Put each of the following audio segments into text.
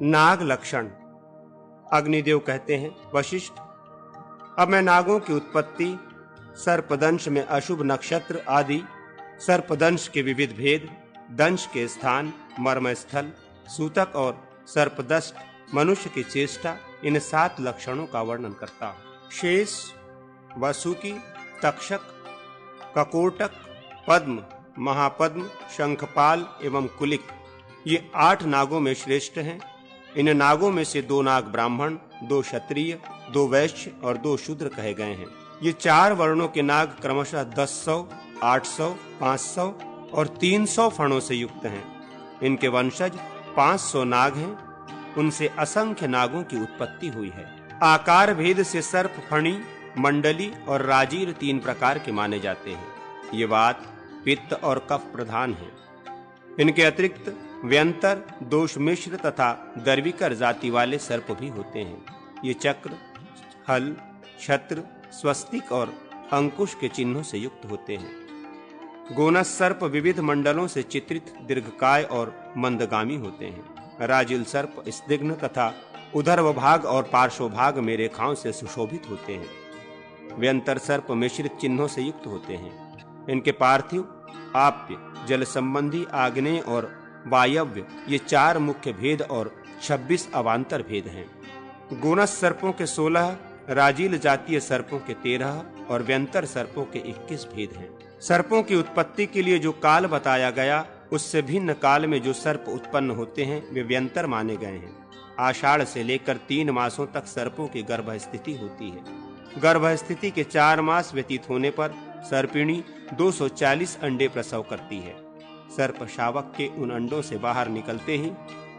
नाग लक्षण। अग्निदेव कहते हैं, वशिष्ठ, अब मैं नागों की उत्पत्ति, सर्पदंश में अशुभ नक्षत्र आदि, सर्पदंश के विविध भेद, दंश के स्थान, मर्मस्थल, सूतक और सर्पदष्ट, मनुष्य की चेष्टा, इन 7 लक्षणों का वर्णन करता हूं। शेष, वसुकी, तक्षक, ककोटक, पद्म, महापद्म, शंखपाल एवं कुलिक, ये 8 नागों में श्रेष्ठ हैं। इन नागों में से 2 नाग ब्राह्मण, 2 क्षत्रिय, 2 वैश्य और 2 शूद्र कहे गए हैं। ये 4 वर्णों के नाग क्रमशः 1000, 800, 500 और 300 फणों से युक्त हैं। इनके वंशज 500 नाग हैं। उनसे असंख्य नागों की उत्पत्ति हुई है। आकार भेद से सर्प, फणी, मंडली और राजीर 3 प्रकार के माने जाते हैं। ये वात, पित्त और कफ प्रधान हैं। इनके अतिरिक्त व्यंतर, दोष मिश्र तथा दर्विकर जाति वाले सर्प भी होते हैं। ये चक्र, हल, छत्र, स्वस्तिक और अंकुश के चिन्हों से युक्त होते हैं। गोनस सर्प विविध मंडलों से चित्रित दीर्घकाय और मंदगामी होते हैं। राजिल सर्प स्निग्ध तथा उदरभाग और पार्श्वभाग में रेखाओं से सुशोभित होते हैं। व्यंतर सर्प मिश्रित चिन्हों से युक्त होते हैं। इनके पार्थिव, आप्य, जल संबंधी, आग्नेय और वायव्य, ये 4 मुख्य भेद और 26 अवांतर भेद हैं। गोनस सर्पों के 16, राजील जातीय सर्पों के 13 और व्यंतर सर्पों के 21 भेद हैं। सर्पों की उत्पत्ति के लिए जो काल बताया गया, उससे भिन्न काल में जो सर्प उत्पन्न होते हैं वे व्यंतर माने गए हैं। आषाढ़ से लेकर 3 मासों तक सर्पों की गर्भ स्थिति होती है। गर्भ स्थिति के 4 मास व्यतीत होने पर सर्पिणी 240 अंडे प्रसव करती है। सर्प शावक के उन अंडों से बाहर निकलते ही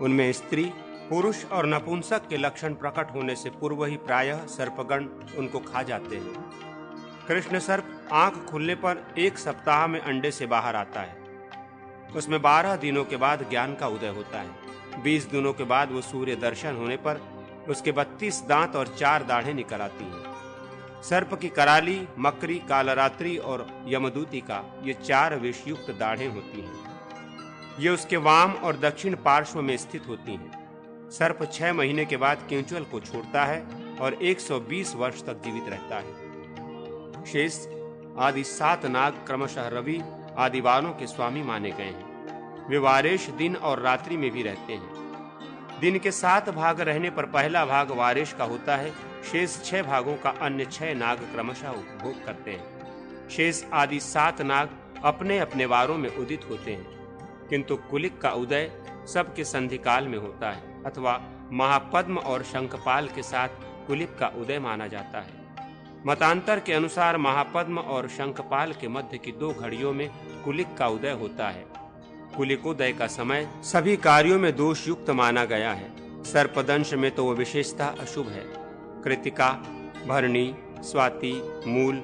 उनमें स्त्री, पुरुष और नपुंसक के लक्षण प्रकट होने से पूर्व ही प्रायः सर्पगण उनको खा जाते हैं। कृष्ण सर्प आंख खुलने पर 1 सप्ताह में अंडे से बाहर आता है। उसमें 12 दिनों के बाद ज्ञान का उदय होता है। 20 दिनों के बाद वो सूर्य दर्शन होने पर उसके 32 दांत और 4 दाढ़ें निकल आती हैं। सर्प की कराली, मकरी, कालरात्रि और यमदूती का ये 4 विषयुक्त दाढ़ें होती हैं। ये उसके वाम और दक्षिण पार्श्व में स्थित होती हैं। सर्प 6 महीने के बाद केंचुअल को छोड़ता है और 120 वर्ष तक जीवित रहता है। शेष आदि 7 नाग क्रमशः रवि आदि वारों के स्वामी माने गए हैं। वे वारेश दिन और रात्रि में भी रहते हैं। दिन के 7 भाग रहने पर पहला भाग वारेश का होता है। शेष 6 भागों का अन्य 6 नाग क्रमशः उपभोग करते हैं। शेष आदि 7 नाग अपने अपने वारों में उदित होते हैं, किंतु कुलिक का उदय सबके संधिकाल में होता है अथवा महापद्म और शंखपाल के साथ कुलिक का उदय माना जाता है। मतांतर के अनुसार महापद्म और शंखपाल के मध्य की 2 घड़ियों में कुलिक का उदय होता है। कुलिकोदय का समय सभी कार्यों में दोष युक्त माना गया है। सर्पदंश में तो वह विशेषता अशुभ है। कृतिका, भरणी, स्वाति, मूल,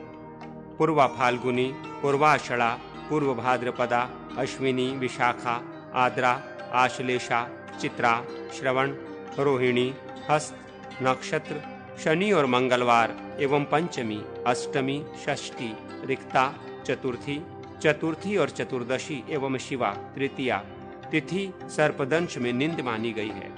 पूर्वा फाल्गुनी, पूर्वाषाढ़ा, पूर्व भाद्रपदा, अश्विनी, विशाखा, आद्रा, आश्लेषा, चित्रा, श्रवण, रोहिणी, हस्त नक्षत्र, शनि और मंगलवार एवं पंचमी, अष्टमी, षष्ठी, रिक्ता, चतुर्थी और चतुर्दशी एवं शिवा तृतीया तिथि सर्पदंश में निंद मानी गई है।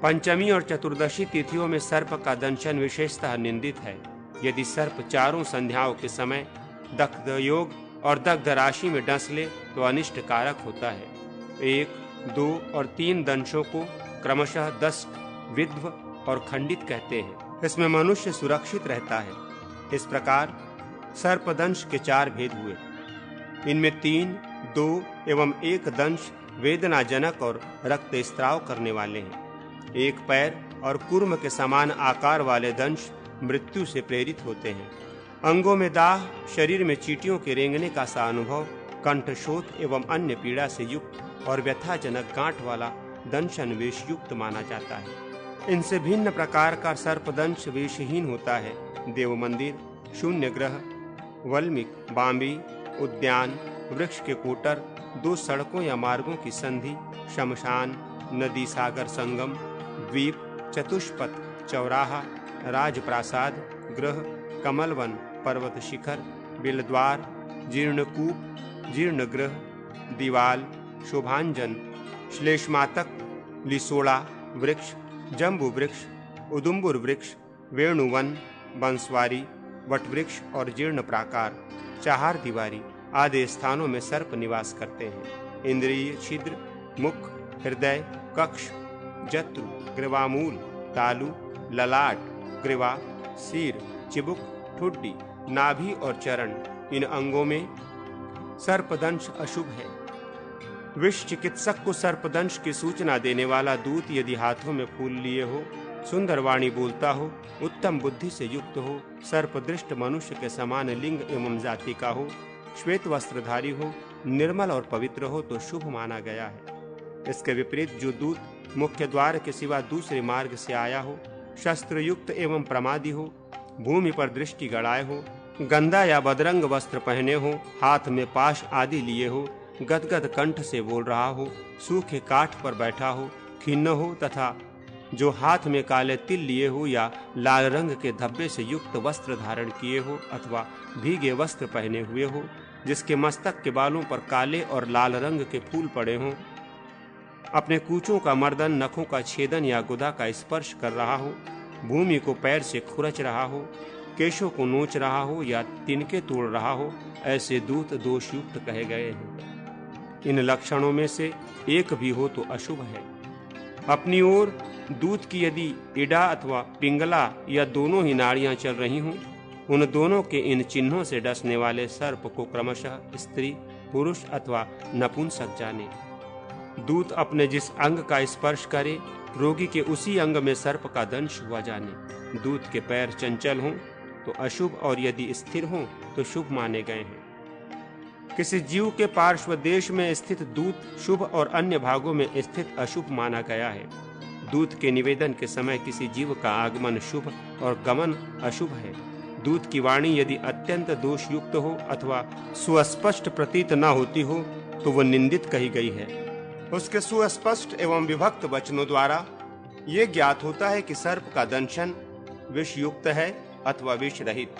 पंचमी और चतुर्दशी तिथियों में सर्प का दंशन विशेषतः निंदित है। यदि सर्प 4 संध्याओं के समय दग्ध योग और दग्ध राशि में डंस ले तो अनिष्ट कारक होता है। 1, 2 और 3 दंशों को क्रमशः दष्ट, विध्व और खंडित कहते हैं। इसमें मनुष्य सुरक्षित रहता है। इस प्रकार सर्पदंश के 4 भेद हुए। इनमें 3, 2 एवं 1 दंश वेदनाजनक और रक्तस्राव करने वाले हैं। 1 पैर और कूर्म के समान आकार वाले दंश मृत्यु से प्रेरित होते हैं। अंगों में दाह, शरीर में चींटियों के रेंगने का सा अनुभव, कंठशोथ एवं अन्य पीड़ा से युक्त और व्यथाजनक गांठ वाला दंशन विषयुक्त माना जाता है। इनसे भिन्न प्रकार का सर्पदंश विषहीन होता है। देव मंदिर, शून्य ग्रह, वल्मीक, बांबी, उद्यान, वृक्ष के कोटर, 2 सड़कों या मार्गों की संधि, शमशान, नदी सागर संगम, द्वीप, चतुष्पथ, चौराहा, राजप्रासाद, गृह, कमलवन, पर्वत शिखर, बिलद्वार, जीर्णकूप, जीर्णगृह, दीवाल, शोभांजन, श्लेषमातक, लिसोड़ा, वृक्ष, जम्बू वृक्ष, उदुम्बुर वृक्ष, वेणुवन, बंसवारी, वटवृक्ष और जीर्ण प्राकार, चार दीवारी आदि स्थानों में सर्प निवास करते हैं। इंद्रिय छिद्र, मुख, हृदय, कक्ष, जत्रु, ग्रीवामूल, तालु, ललाट, ग्रीवा, सिर, चिबुक, ठुड्डी, नाभि और चरण, इन अंगों में सर्पदंश अशुभ है। विष चिकित्सक को सर्पदंश की सूचना देने वाला दूत यदि हाथों में फूल लिए हो, सुंदर वाणी बोलता हो, उत्तम बुद्धि से युक्त हो, सर्पदृष्ट मनुष्य के समान लिंग एवं जाति का हो, श्वेत वस्त्रधारी हो, निर्मल और पवित्र हो तो शुभ माना गया है। इसके विपरीत जो दूत मुख्य द्वार के सिवा दूसरे मार्ग से आया हो, शस्त्र युक्त एवं प्रमादी हो, भूमि पर दृष्टि गड़ाए हो, गंदा या बदरंग वस्त्र पहने हो, हाथ में पाश आदि लिए हो, गदगद कंठ से बोल रहा हो, सूखे काठ पर बैठा हो, खिन्न हो तथा जो हाथ में काले तिल लिए हो या लाल रंग के धब्बे से युक्त वस्त्र धारण किए हो अथवा भीगे वस्त्र पहने हुए हो, जिसके मस्तक के बालों पर काले और लाल रंग के फूल पड़े हों, अपने कूचों का मर्दन, नखों का छेदन या गुदा का स्पर्श कर रहा हो, भूमि को पैर से खुरच रहा हो, केशों को नोच रहा हो या तिनके तोड़ रहा हो, ऐसे दूत दोषयुक्त कहे गए हैं। इन लक्षणों में से एक भी हो तो अशुभ है। अपनी ओर दूत की यदि इडा अथवा पिंगला या दोनों ही नाड़ियां चल रही हों, उन दोनों के इन चिन्हों से डसने वाले सर्प को क्रमशः स्त्री, पुरुष अथवा नपुंसक जाने। दूत अपने जिस अंग का स्पर्श करे, रोगी के उसी अंग में सर्प का दंश हुआ जाने। दूत के पैर चंचल हों तो अशुभ और यदि स्थिर हों तो शुभ माने गए हैं। किसी जीव के पार्श्व देश में स्थित दूत शुभ और अन्य भागों में स्थित अशुभ माना गया है। दूत के निवेदन के समय किसी जीव का आगमन शुभ और गमन अशुभ है। दूत की वाणी यदि अत्यंत दोषयुक्त हो अथवा सुस्पष्ट प्रतीत न होती हो तो वह निंदित कही गई है। उसके सुस्पष्ट एवं विभक्त वचनों द्वारा ये ज्ञात होता है कि सर्प का दंशन विष युक्त है अथवा विष रहित।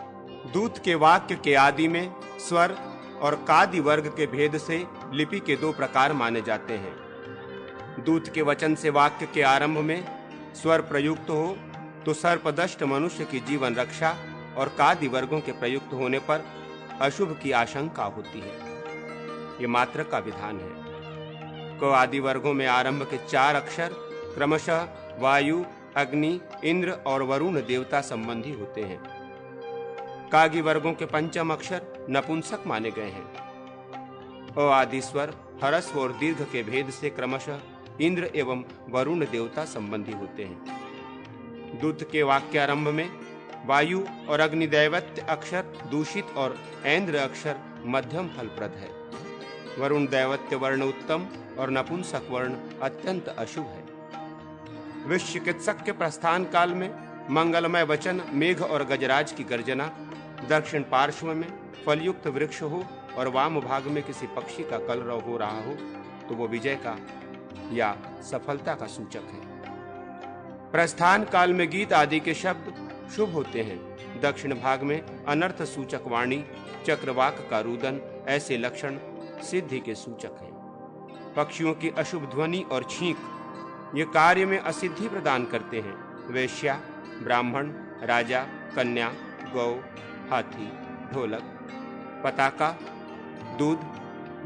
दूत के वाक्य के आदि में स्वर और कादि वर्ग के भेद से लिपि के दो प्रकार माने जाते हैं। दूत के वचन से वाक्य के आरंभ में स्वर प्रयुक्त हो तो सर्पदष्ट मनुष्य की जीवन रक्षा और कादि वर्गों के प्रयुक्त होने पर अशुभ की आशंका होती है। ये मात्र का विधान है। क आदि वर्गों में आरंभ के 4 अक्षर क्रमशः वायु, अग्नि, इंद्र और वरुण देवता संबंधी होते हैं। कागी वर्गों के 5 अक्षर नपुंसक माने गए हैं। अ आदि स्वर ह्रस्व और दीर्घ के भेद से क्रमशः इंद्र एवं वरुण देवता संबंधी होते हैं। दूत के वाक्यारंभ में वायु और अग्नि दैवत्य अक्षर दूषित और ऐन्द्र अक्षर मध्यम फलप्रद है। वरुण दैवत्य वर्ण उत्तम और नपुंसक वर्ण अत्यंत अशुभ है। विष चिकित्सक के प्रस्थान काल में मंगलमय वचन, मेघ और गजराज की गर्जना, दक्षिण पार्श्व में फलयुक्त वृक्ष हो और वाम भाग में किसी पक्षी का कलरव हो रहा हो तो वो विजय का या सफलता का सूचक है। प्रस्थान काल में गीत आदि के शब्द शुभ होते हैं। दक्षिण भाग में अनर्थ सूचक वाणी, चक्रवाक का रुदन, ऐसे लक्षण सिद्धि के सूचक हैं। पक्षियों की अशुभ ध्वनि और छींक ये कार्य में असिद्धि प्रदान करते हैं। वेश्या, ब्राह्मण, राजा, कन्या, गौ, हाथी, ढोलक, पताका, दूध,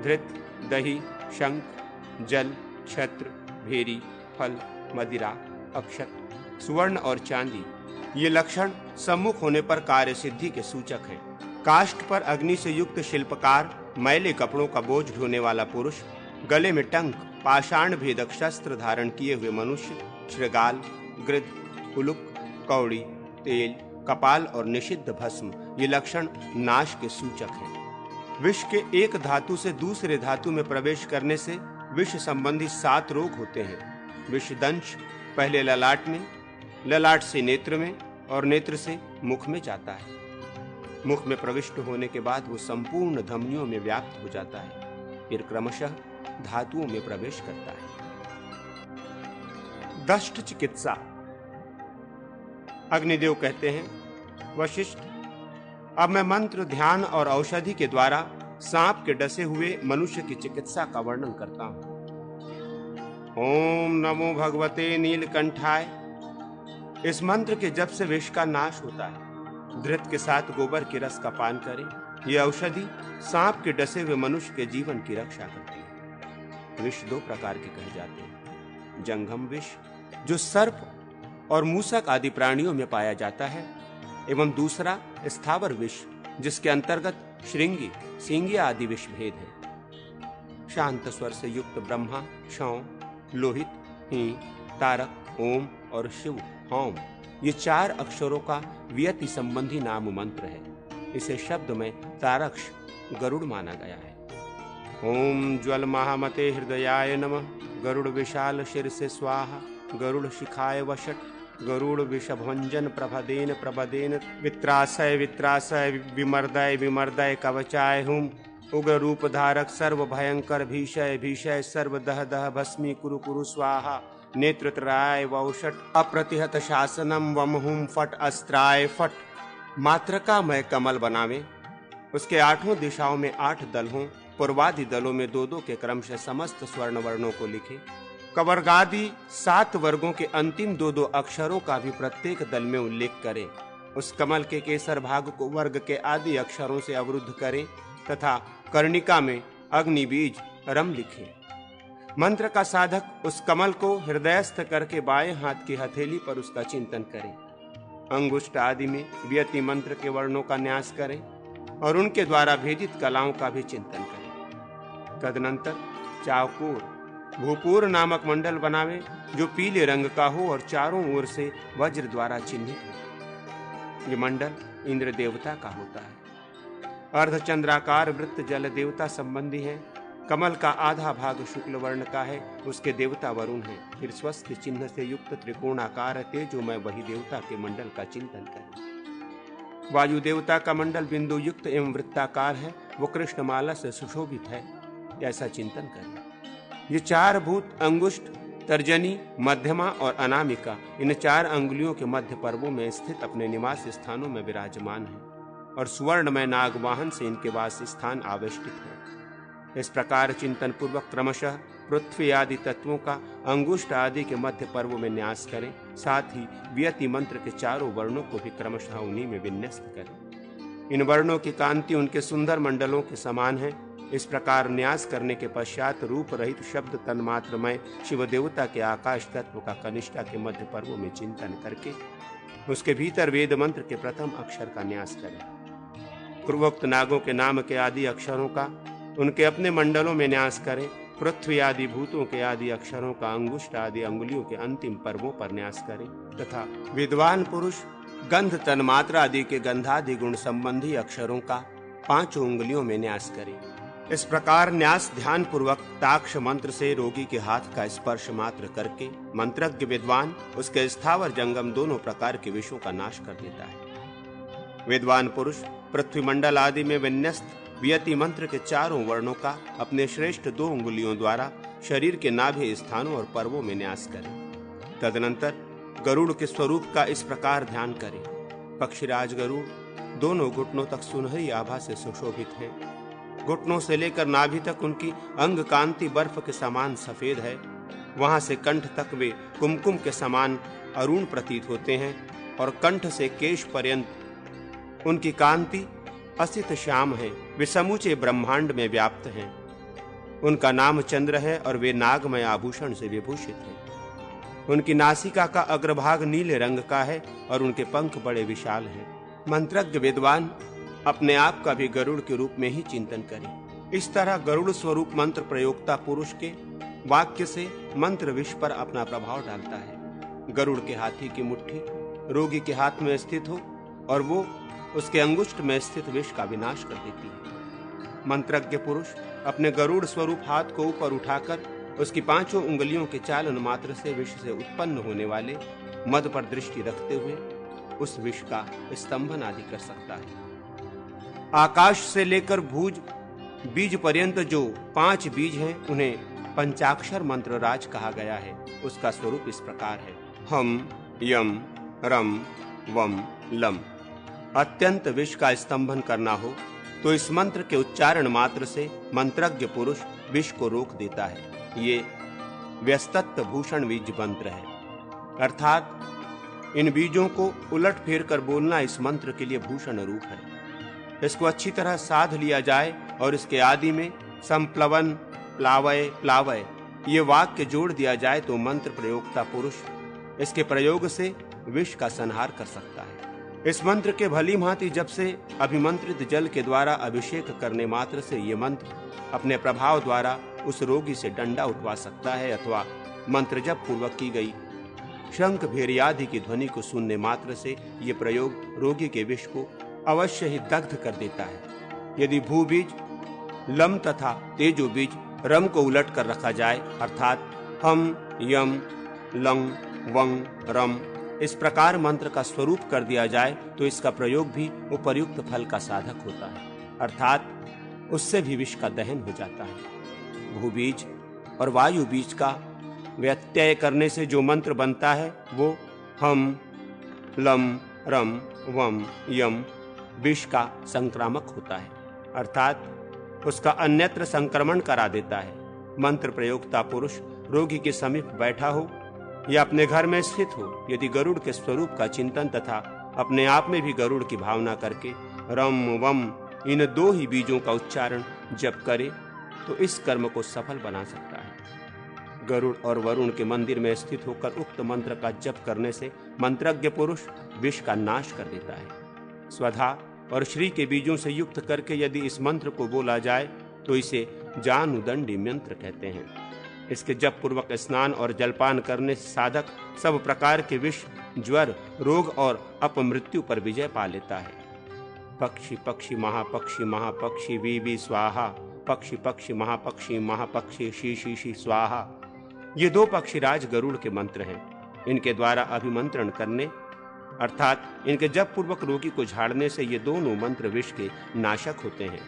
धृत, दही, शंख, जल, छत्र, भेरी, फल, मदिरा, अक्षत, सुवर्ण और चांदी ये लक्षण सम्मुख होने पर कार्य सिद्धि के सूचक हैं। काष्ठ पर अग्नि से युक्त शिल्पकार, मैले कपड़ों का बोझ ढोने वाला पुरुष, गले में टंक, पाषाण भेदक शस्त्र धारण किए हुए मनुष्य, श्रृगाल, गृध्र, उलुक, कौड़ी, तेल, कपाल और निषिद्ध भस्म ये लक्षण नाश के सूचक हैं। विष के एक धातु से दूसरे धातु में प्रवेश करने से विष संबंधी 7 रोग होते हैं। विषदंश पहले ललाट में, ललाट से नेत्र में और नेत्र से मुख में जाता है। मुख में प्रविष्ट होने के बाद वो संपूर्ण धमनियों में व्याप्त हो जाता है, फिर क्रमशः धातुओं में प्रवेश करता है। दष्ट चिकित्सा। अग्निदेव कहते हैं, वशिष्ठ, अब मैं मंत्र, ध्यान और औषधि के द्वारा सांप के डसे हुए मनुष्य की चिकित्सा का वर्णन करता हूं। ओम नमो भगवते नीलकंठाय। इस मंत्र के जप से विष का नाश होता है। घृत के साथ गोबर के रस का पान करें। यह औषधि सांप के डसे हुए मनुष्य के जीवन की रक्षा करती है। विष दो प्रकार के कहे जाते हैं। जंगम विष, जो सर्प और मूसक आदि प्राणियों में पाया जाता है, एवं दूसरा स्थावर विष, जिसके अंतर्गत श्रृंगी, सिंगी आदि विष भेद है। शांत स्वर से युक्त ब्रह्मा, शौं, लोहित, ही, तारक, ओम और शिव, होम, ये 4 अक्षरों का व्यति संबंधी नाम मंत्र है। इसे शब्द में तारक्ष गरुड़ माना गया है। ओम ज्वल महामते हृदयाय नमः। गरुड़ विशाल शिर से स्वाहा। गरुड़ शिखाय वषट। गरुड़ विषभंजन प्रभदेन प्रभदेन। वित्रासय वित्रासय विमर्दय विमर्दय कवचाय हुम। उग्र रूप धारक सर्व भयंकर भीषय भीषय सर्व दह दह भस्मी कुरु कुरु स्वाहा। नेत्रत्राय वौषट अप्रतिहत शासनम वम हुम फट अस्त्राय फट। मात्रकामय कमल बनावे, उसके 8 दिशाओं में 8 दल हों। पूर्वादि दलों में 2-2 के क्रम से समस्त स्वर्ण वर्णों को लिखे। कवर्गादि 7 वर्गों के अंतिम 2-2 अक्षरों का भी प्रत्येक दल में उल्लेख करें। उस कमल के केसर भाग को वर्ग के आदि अक्षरों से अवरुद्ध करें तथा कर्णिका में अग्नि बीज रम लिखें। मंत्र का साधक उस कमल को हृदयस्थ करके बाएं हाथ की हथेली पर उसका चिंतन करें। अंगुष्ठ आदि में व्यति मंत्र के वर्णों का न्यास करें और उनके द्वारा भेदित कलाओं का भी चिंतन करें। तदनंतर चावकूर भूपूर नामक मंडल बनावे, जो पीले रंग का हो और चारों ओर से वज्र द्वारा चिन्हित हो। ये मंडल इंद्र देवता का होता है। अर्धचंद्राकार वृत्त जल देवता संबंधी है। कमल का आधा भाग शुक्ल वर्ण का है, उसके देवता वरुण है। फिर स्वस्थ चिन्ह से युक्त त्रिकोणाकार तेजोमय वही देवता के मंडल का चिंतन करें। वायु देवता का मंडल बिंदु युक्त एवं वृत्ताकार है, वो कृष्णमाला से सुशोभित है, ऐसा चिंतन करें। ये 4 भूत अंगुष्ठ, तर्जनी, मध्यमा और अनामिका, इन 4 अंगुलियों के मध्य पर्वों में स्थित अपने निवास स्थानों में विराजमान है और सुवर्णमय नागवाहन से इनके वास स्थान आवेष्टित है। इस प्रकार चिंतन पूर्वक क्रमशः पृथ्वी आदि तत्वों का अंगुष्ठ आदि के मध्य पर्वों में न्यास करें। साथ ही व्यति मंत्र के 4 वर्णों को भी क्रमशः उन्हीं में विन्यस्त करें। इन वर्णों की कांति उनके सुंदर मंडलों के समान है। इस प्रकार न्यास करने के पश्चात रूप रहित शब्द तन्मात्रमय शिव देवता के आकाश तत्व का कनिष्ठा के मध्य पर्वों में चिंतन करके उसके भीतर वेद मंत्र के प्रथम अक्षर का न्यास करें। पूर्वोक्त नागों के नाम के आदि अक्षरों का उनके अपने मंडलों में न्यास करें। पृथ्वी आदि भूतों के आदि अक्षरों का अंगुष्ठ आदि अंगुलियों के अंतिम पर्वों पर न्यास करें तथा विद्वान पुरुष गंध तन्मात्रा आदि के गंधादि गुण संबंधी अक्षरों का 5 उंगलियों में न्यास करें। इस प्रकार न्यास ध्यान पूर्वक ताक्ष मंत्र से रोगी के हाथ का स्पर्श मात्र करके मंत्रज्ञ विद्वान उसके स्थावर जंगम दोनों प्रकार के विषयों का नाश कर देता है। विद्वान पुरुष पृथ्वी मंडल आदि में विन्यस्त व्यति मंत्र के 4 वर्णों का अपने श्रेष्ठ 2 उंगलियों द्वारा शरीर के नाभि स्थानों और पर्वों में न्यास करें। तदनंतर गरुड़ के स्वरूप का इस प्रकार ध्यान करें। पक्षीराज गरुड़ दोनों घुटनों तक सुनहरी आभा से सुशोभित हैं। घुटनों से लेकर नाभि तक उनकी अंग कांति बर्फ के समान सफेद है। वहां से कंठ तक वे कुमकुम के समान अरुण प्रतीत होते हैं और कंठ से केश पर्यंत उनकी कांति असित श्याम है। वे समूचे ब्रह्मांड में व्याप्त हैं। उनका नाम चंद्र है और वे नागमय आभूषण से विभूषित हैं। उनकी नासिका का अग्रभाग नीले रंग का है और उनके पंख बड़े विशाल हैं। मंत्रज्ञ विद्वान अपने आप का भी गरुड़ के रूप में ही चिंतन करें। इस तरह गरुड़ स्वरूप मंत्र प्रयोक्ता पुरुष के वाक्य से मंत्र विष पर अपना प्रभाव डालता है। गरुड़ के हाथी की मुट्ठी रोगी के हाथ में स्थित हो और वो उसके अंगुष्ठ में स्थित विष का विनाश कर देती है। मंत्रज्ञ पुरुष अपने गरुड़ स्वरूप हाथ को ऊपर उठाकर उसकी 5 उंगलियों के चालन मात्र से विष से उत्पन्न होने वाले मद पर दृष्टि रखते हुए उस विष का स्तंभन आदि कर सकता है। आकाश से लेकर भुज बीज पर्यंत जो 5 बीज हैं, उन्हें पंचाक्षर मंत्र राज कहा गया है। उसका स्वरूप इस प्रकार है। हम यम रम वम लम। अत्यंत विष का स्तंभन करना हो तो इस मंत्र के उच्चारण मात्र से मंत्रज्ञ पुरुष विष को रोक देता है। ये व्यस्तत्व भूषण बीज मंत्र है, अर्थात इन बीजों को उलट फेर कर बोलना इस मंत्र के लिए भूषण रूप है। इसको अच्छी तरह साध लिया जाए और इसके आदि में संप्लवन, प्लावय, प्लावय ये वाक्य जोड़ दिया जाए तो मंत्र प्रयोक्ता पुरुष इसके प्रयोग से विष का संहार कर सकता है। इस मंत्र के भली भांति जब से अभिमंत्रित जल के द्वारा अभिषेक करने मात्र से ये मंत्र अपने प्रभाव द्वारा उस रोगी से डंडा उठवा सकता है, अथवा मंत्र जप पूर्वक की गई शंख भेरियादि की ध्वनि को सुनने मात्र से ये प्रयोग रोगी के विष को अवश्य ही दग्ध कर देता है। यदि भू बीज, लम तथा तेजो बीज, रम को उलट कर रखा जाए, अर्थात हम, यम, लंग, वंग, रम इस प्रकार मंत्र का स्वरूप कर दिया जाए तो इसका प्रयोग भी उपर्युक्त फल का साधक होता है, अर्थात उससे भी विष का दहन हो जाता है। भूबीज और वायु बीज का व्यत्यय करने से जो मंत्र बनता है वो हम, लम, रम, वम, यम विष का संक्रामक होता है, अर्थात उसका अन्यत्र संक्रमण करा देता है। मंत्र प्रयोक्ता पुरुष रोगी के समीप बैठा हो या अपने घर में स्थित हो, यदि गरुड़ के स्वरूप का चिंतन तथा अपने आप में भी गरुड़ की भावना करके रम, वम इन दो ही बीजों का उच्चारण जप करे तो इस कर्म को सफल बना सकता है। गरुड़ और वरुण के मंदिर में स्थित होकर उक्त मंत्र का जप करने से मंत्रज्ञ पुरुष विष का नाश कर देता है। स्वधा और श्री के बीजों से युक्त करके यदि इस मंत्र को बोला जाए तो इसे जानुदंडी मंत्र कहते हैं। इसके जप पूर्वक स्नान और जलपान करने से साधक सब प्रकार के विष, ज्वर, रोग और अपमृत्यु पर विजय पा लेता है। पक्षी पक्षी महापक्षी महापक्षी वी स्वाहा, पक्षी पक्षी महापक्षी महापक्षी शी शी शी स्वाहा ये दो पक्षीराज गरुड़ के मंत्र हैं। इनके द्वारा अभिमंत्रण करने अर्थात इनके जप पूर्वक रोगी को झाड़ने से ये दोनों मंत्र विष के नाशक होते हैं।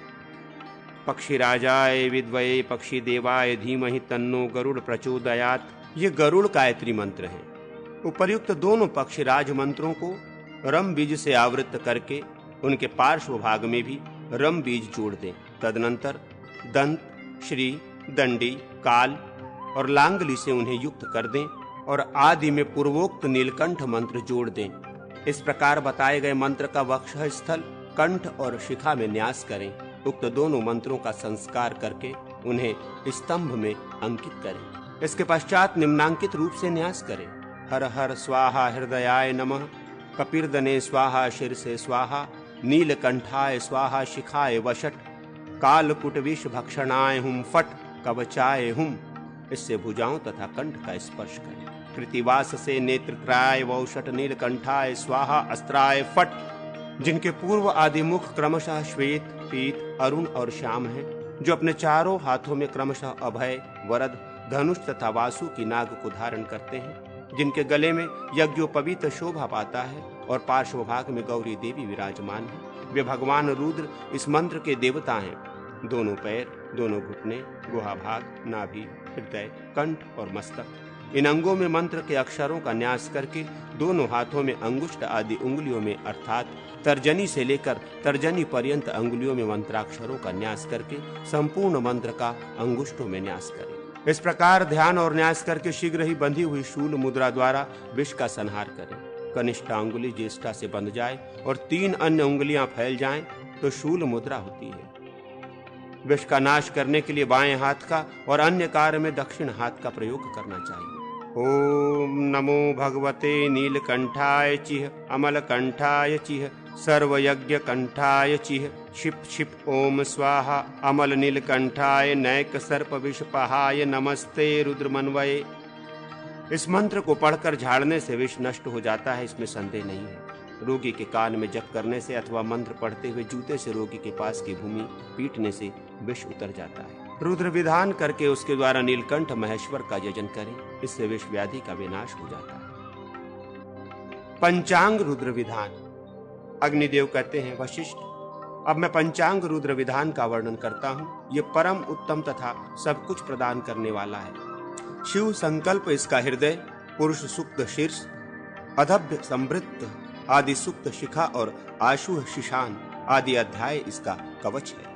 पक्षीराजाय विद्वये पक्षी देवाय धीमहि तन्नो गरुड़ प्रचोदयात् ये गरुड़ गायत्री मंत्र है। उपर्युक्त दोनों पक्षीराज मंत्रों को रम बीज से आवृत करके उनके पार्श्व भाग में भी रम बीज जोड़ दें। तदनंतर दंत, श्री, दंडी, काल और लांगली से उन्हें युक्त कर दें और आदि में पूर्वोक्त नीलकंठ मंत्र जोड़ दें। इस प्रकार बताए गए मंत्र का वक्षः स्थल, कंठ और शिखा में न्यास करें। उक्त दोनों मंत्रों का संस्कार करके उन्हें स्तंभ में अंकित करें। इसके पश्चात निम्नांकित रूप से न्यास करें। हर हर स्वाहा हृदयाय नमः, कपिर्दने स्वाहा शीर्षे स्वाहा, नीलकंठाय स्वाहा शिखाय वषट, कालकुट विष भक्षणाय हुम फट, कवचाय हुम इससे भुजाओं तथा कंठ का स्पर्श करें। कृतिवास से नेत्रत्राय वौषट नीलकंठाय स्वाहा अस्त्राय फट जिनके पूर्व आदि मुख क्रमशः श्वेत, पीत, अरुण और श्याम हैं, जो अपने चारों हाथों में क्रमशः अभय, वरद, धनुष तथा वासु की नाग को धारण करते हैं, जिनके गले में यज्ञोपवीत शोभा पाता है और पार्श्व भाग में गौरी देवी विराजमान है। वे भगवान रुद्र इस मंत्र के देवता हैं। दोनों पैर, दोनों घुटने, गुहा भाग, नाभि, हृदय, कंठ और मस्तक इन अंगों में मंत्र के अक्षरों का न्यास करके दोनों हाथों में अंगुष्ठ आदि उंगलियों में अर्थात तर्जनी से लेकर तर्जनी पर्यंत अंगुलियों में मंत्राक्षरों का न्यास करके संपूर्ण मंत्र का अंगुष्ठों में न्यास करें। इस प्रकार ध्यान और न्यास करके शीघ्र ही बंधी हुई शूल मुद्रा द्वारा विष का संहार करें। कनिष्ठा अंगुली ज्येष्ठा से बंध जाए और 3 अन्य उंगलियां फैल जाएं तो शूल मुद्रा होती है। विष का नाश करने के लिए बाएं हाथ का और अन्य कार्य में दक्षिण हाथ का प्रयोग करना चाहिए। ओम नमो भगवते नीलकंठाय चिह अमलकंठाय चिह सर्वयज्ञ कंठाय चिह क्षिप क्षिप ओम स्वाहा अमल नीलकंठाय नैक सर्प विषपहाय नमस्ते रुद्रमन्वये। इस मंत्र को पढ़कर झाड़ने से विष नष्ट हो जाता है, इसमें संदेह नहीं है। रोगी के कान में जप करने से अथवा मंत्र पढ़ते हुए जूते से रोगी के पास की भूमि पीटने से विष उतर जाता है। रुद्र विधान करके उसके द्वारा नीलकंठ महेश्वर का यजन करें, इससे विष व्याधि का विनाश हो जाता है। पंचांग रुद्र विधान। अग्निदेव कहते हैं, वशिष्ठ अब मैं पंचांग रुद्र विधान का वर्णन करता हूँ। ये परम उत्तम तथा सब कुछ प्रदान करने वाला है। शिव संकल्प इसका हृदय, पुरुष सुक्त शीर्ष, अधभ्य समृद्ध आदि सुक्त शिखा और आशु शिशान आदि अध्याय इसका कवच है।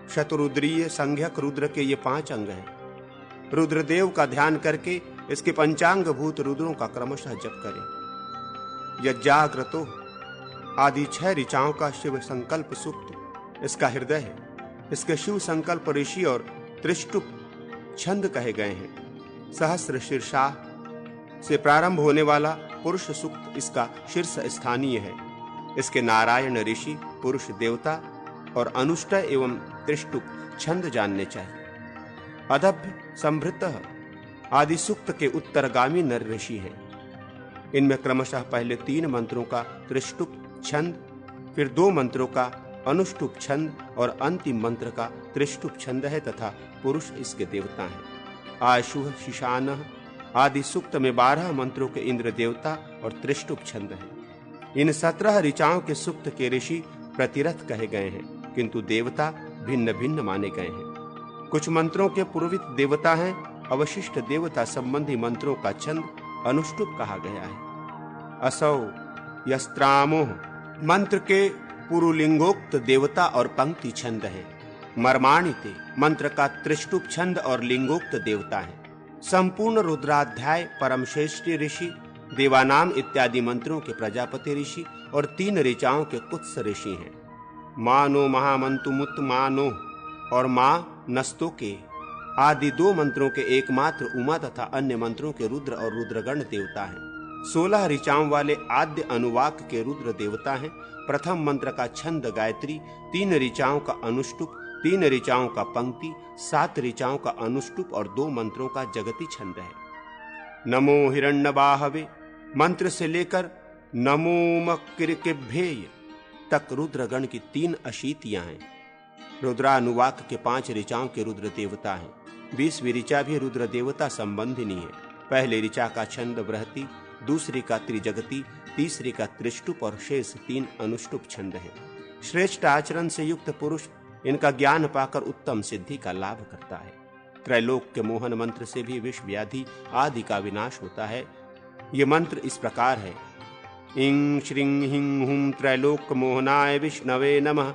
शतरुद्रीय संज्ञक रुद्र के ये 5 अंग हैं। रुद्रदेव का ध्यान करके इसके पंचांग भूत रुद्रों का क्रमशः जप करें। यज्ञाग्रतो आदि 6 ऋचाओं का शिव संकल्प सूक्त इसका हृदय है। इसके शिव संकल्प ऋषि और त्रिष्टुप छंद कहे गए हैं। सहस्र शीर्षा से प्रारंभ होने वाला पुरुष सूक्त इसका शीर्ष स्थानीय है। इसके नारायण ऋषि, पुरुष देवता और अनुष्टय एवं त्रिष्टुप छंद जानने चाहिए। अदभ्य, संभृतः आदि सूक्त के उत्तरगामी नर ऋषि हैं। इनमें क्रमशः पहले 3 मंत्रों का त्रिष्टुप छंद, फिर 2 मंत्रों का अनुष्टुप छंद और अंतिम मंत्र का त्रिष्टुप छंद है तथा पुरुष इसके देवता हैं। आशुः, शिशानः आदि सूक्त में 12 मंत्रों के इंद्र देवता और त्रिष्टुप छंद है। इन 17 ऋचाओं के सूक्त के ऋषि प्रतिरथ कहे गए हैं, किंतु देवता भिन्न भिन्न माने गए हैं। कुछ मंत्रों के पुरोहित देवता हैं। अवशिष्ट देवता संबंधी मंत्रों का छंद अनुष्टुप कहा गया है। असौ यस्त्रामोह मंत्र के पुरुलिंगोक्त देवता और पंक्ति छंद है। मर्माणिते मंत्र का त्रिष्टुप छंद और लिंगोक्त देवता है। संपूर्ण रुद्राध्याय परमश्रेष्ठ ऋषि, देवानाम इत्यादि मंत्रों के प्रजापति ऋषि और 3 ऋचाओं के कुत्स ऋषि हैं। मानो महामंतुमुत मानो और मां नस्तो के आदि 2 मंत्रों के एकमात्र उमा तथा अन्य मंत्रों के रुद्र और रुद्रगण देवता हैं। 16 ऋचाओं वाले आद्य अनुवाक के रुद्र देवता हैं। प्रथम मंत्र का छंद गायत्री, 3 ऋचाओं का अनुष्टुप, 3 ऋचाओं का पंक्ति, 7 ऋचाओं का अनुष्टुप और 2 मंत्रों का जगती छंद है। नमो हिरण्यबाहवे मंत्र से लेकर नमो मकिर्केभ्येय तक रुद्रगण की 3 अशीतियां हैं। रुद्रानुवाक के 5 ऋचाओं के रुद्र देवता हैं। 20वीं ऋचा भी रुद्र देवता संबंधिनी है। पहले ऋचा का छंद बृहति, दूसरी का त्रिजगती, तीसरी का त्रिष्टुप और शेष 3 अनुष्टुप छंद हैं। श्रेष्ठ आचरण से युक्त पुरुष इनका ज्ञान पाकर उत्तम सिद्धि का लाभ करता है। त्रैलोक के मोहन मंत्र से भी विष व्याधि आदि का विनाश होता है। ये मंत्र इस प्रकार है। इंग श्रीं हिं हुं त्रैलोक मोहनाय विष्णवे नमः।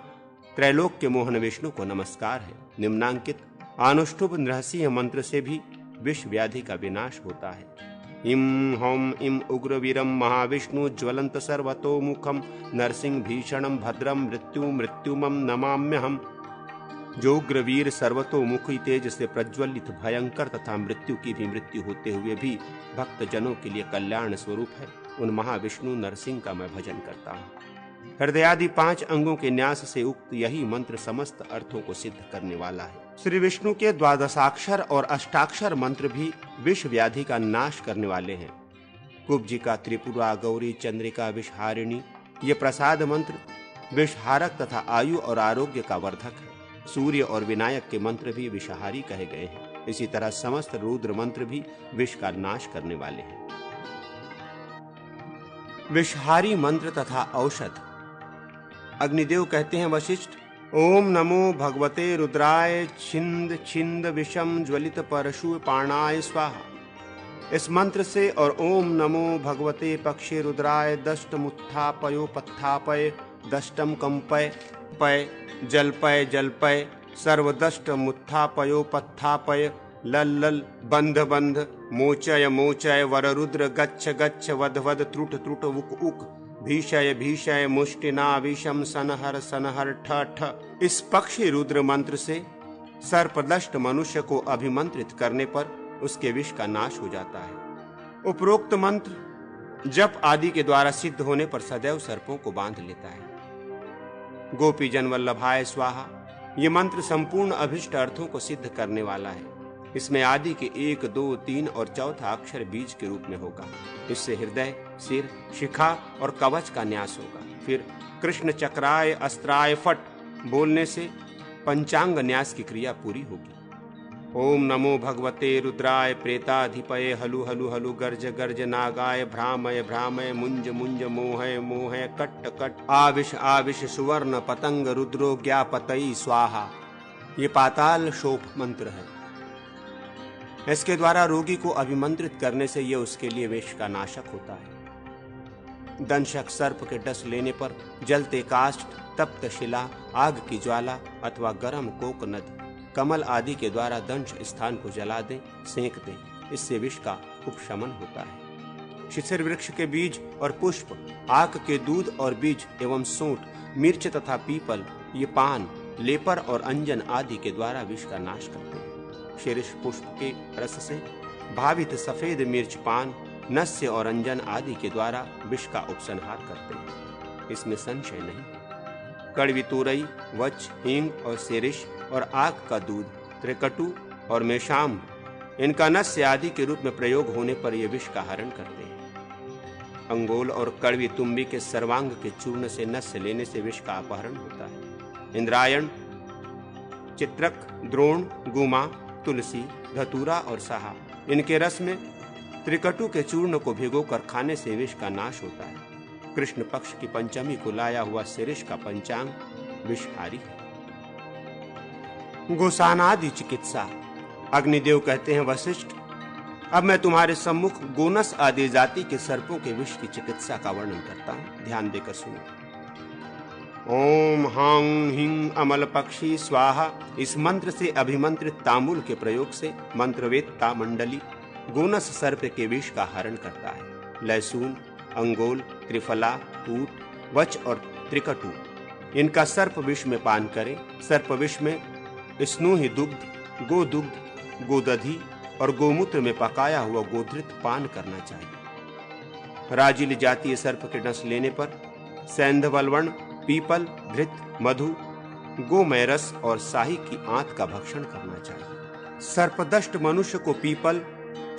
त्रैलोक के मोहन विष्णु को नमस्कार है। निम्नांकित अनुष्टुप नृसिंह मंत्र से भी विष व्याधि का विनाश होता है। इम हौम इम उग्रवीरम महाविष्णु ज्वलंत सर्वतोमुखम नरसिंह भीषणम भद्रम मृत्यु मृत्युमम नमाम्यहम। जो उग्रवीर सर्वतोमुखी तेज से प्रज्वलित भयंकर तथा मृत्यु की भी मृत्यु होते हुए भी भक्त जनों के लिए कल्याण स्वरूप है, उन महाविष्णु नरसिंह का मैं भजन करता हूँ। हृदयादि 5 अंगों के न्यास से उक्त यही मंत्र समस्त अर्थों को सिद्ध करने वाला है। श्री विष्णु के 12 और अष्टाक्षर मंत्र भी विष व्याधि का नाश करने वाले हैं। कुब्जिका, त्रिपुरा, गौरी, चंद्रिका, विषहारिणी ये प्रसाद मंत्र विषहारक तथा आयु और आरोग्य का वर्धक है। सूर्य और विनायक के मंत्र भी विषहारी कहे गए हैं। इसी तरह समस्त रुद्र मंत्र भी विष का नाश करने वाले हैं। विषहारी मंत्र तथा औषध। अग्निदेव कहते हैं, वशिष्ठ ओम नमो भगवते रुद्राय छिंद छिंद विषम ज्वलित परशु पाणाय स्वाहा। इस मंत्र से और ओम नमो भगवते पक्षे रुद्राय दष्टमुत्थापयो पत्थापय दष्टम कंपय पय जलपय जलपय सर्वदष्ट मुत्थापयो पत्थापय लल बंध बंध मोचय मोचय वररुद्र गच्छ गच्छ वध वध त्रुट त्रुट उक उक भीषय भीषय मुष्टिना विषम सनहर सनहर ठ ठ। इस पक्षी रुद्र मंत्र से सर्पदष्ट मनुष्य को अभिमंत्रित करने पर उसके विष का नाश हो जाता है। उपरोक्त मंत्र जप आदि के द्वारा सिद्ध होने पर सदैव सर्पों को बांध लेता है। गोपीजन वल्लभाय स्वाहा। ये मंत्र संपूर्ण अभिष्ट अर्थों को सिद्ध करने वाला है। इसमें आदि के 1, 2, 3 और चौथा अक्षर बीज के रूप में होगा। इससे हृदय, सिर, शिखा और कवच का न्यास होगा। फिर कृष्ण चक्राय अस्त्राय फट बोलने से पंचांग न्यास की क्रिया पूरी होगी। ओम नमो भगवते रुद्राय प्रेताधिपये हलु हलु हलु गर्ज गर्ज नागाय भ्रामय भ्रामय मुंज मुंज मोहय मोहय कट्ट कट आविश आविश सुवर्ण पतंग रुद्रो ज्ञापतई स्वाहा। ये पाताल शोभ मंत्र है। इसके द्वारा रोगी को अभिमंत्रित करने से यह उसके लिए विष का नाशक होता है। दंशक सर्प के डस लेने पर जलते काष्ठ, तप्त शिला, आग की ज्वाला अथवा गर्म कोक नदी कमल आदि के द्वारा दंश स्थान को जला दें, सेंक दें। इससे विष का उपशमन होता है। शिशिर वृक्ष के बीज और पुष्प, आक के दूध और बीज एवं सूंठ, मिर्च तथा पीपल, ये पान, लेपर और अंजन आदि के द्वारा विष का नाश करते हैं। शीर्ष पुष्प के रस से भावित सफेद मिर्च पान, नस्य और अंजन आदि के द्वारा विष का उपसंहार करते हैं। इसमें संशय नहीं। कड़वी तुरई, वच, हींग और शेरिश और आक का दूध, त्रिकटु और मेशाम, इनका नस्य आदि के रूप में प्रयोग होने पर ये विष का हरण करते हैं। अंगोल और कड़वी तुम्बी के सर्वांग के चूर्ण से नस्य लेने से विष का अपहरण होता है। इंद्रायण, चित्रक, द्रोण, गुमा, तुलसी, धतूरा और साहा, इनके रस में त्रिकटु के चूर्ण को भिगोकर खाने से विष का नाश होता है। कृष्ण पक्ष की पंचमी को लाया हुआ शिरीष का पंचांग विषहारी है। गोसानादि चिकित्सा। अग्निदेव कहते हैं, वशिष्ठ, अब मैं तुम्हारे सम्मुख गोनस आदि जाति के सर्पों के विष की चिकित्सा का वर्णन करता हूं। ध्यान देकर सुनो। ओम हांग हिंग अमल पक्षी स्वाहा, इस मंत्र से अभिमंत्रित तांबुल के प्रयोग से मंत्रवेत्ता मंडली गोनस सर्प के विष का हरण करता है। लहसुन, अंगोल, त्रिफला, कूट, वच और त्रिकटु, इनका सर्प विष में पान करें। सर्प विष में स्नूहि दुग्ध, गोदुग्ध, गोदधि और गोमूत्र में पकाया हुआ गोधृत पान करना चाहिए। राजिल जातीय सर्प के डस लेने पर सैंधवलवण, पीपल, धृत, मधु, गोमय रस और शाही की आंत का भक्षण करना चाहिए। सर्पदष्ट मनुष्य को पीपल,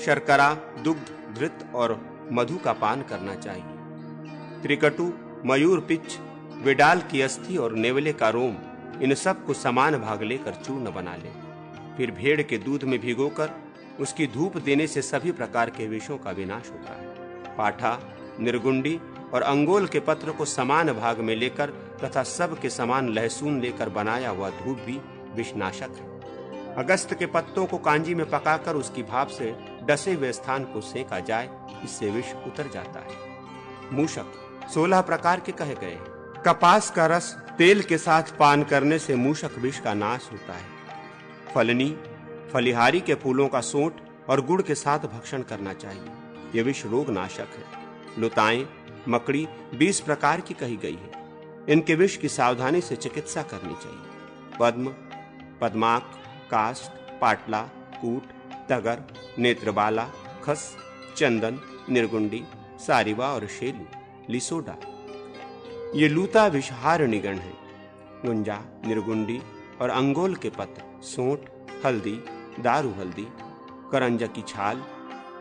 शर्करा, दुग्ध, धृत और मधु का पान करना चाहिए। त्रिकटु, मयूर पिच, विडाल की अस्थि और नेवले का रोम, इन सब को समान भाग लेकर चूर्ण बना ले। फिर भेड़ के दूध में भिगोकर उसकी धूप देने से सभी प्रकार के विषों का विनाश होता है। पाठा, निर्गुंडी और अंगोल के पत्र को समान भाग में लेकर तथा सब के समान लहसुन लेकर बनाया हुआ धूप भी विषनाशक है। अगस्त के पत्तों को कांजी में पकाकर उसकी भाप से डसे हुए स्थान को सेका जाए, इससे विष उतर जाता है। मूषक 16 प्रकार के कहे गए हैं। कपास का रस तेल के साथ पान करने से मूषक विष का नाश होता है। फलनी, फलिहारी के फूलों का सोंठ और गुड़ के साथ भक्षण करना चाहिए, यह विष रोग नाशक है। लुताएं, मकड़ी 20 प्रकार की कही गई है। इनके विष की सावधानी से चिकित्सा करनी चाहिए। पद्म, पद्माक, काष्ठ, पाटला, कूट, तगर, नेत्रबाला, खस, चंदन, निर्गुंडी, सारिवा और शेलू, लिसोडा, ये लूता विषहार निगण है। गुंजा, निर्गुंडी और अंगोल के पत्र, सोंठ, हल्दी, दारू हल्दी, करंजा की छाल,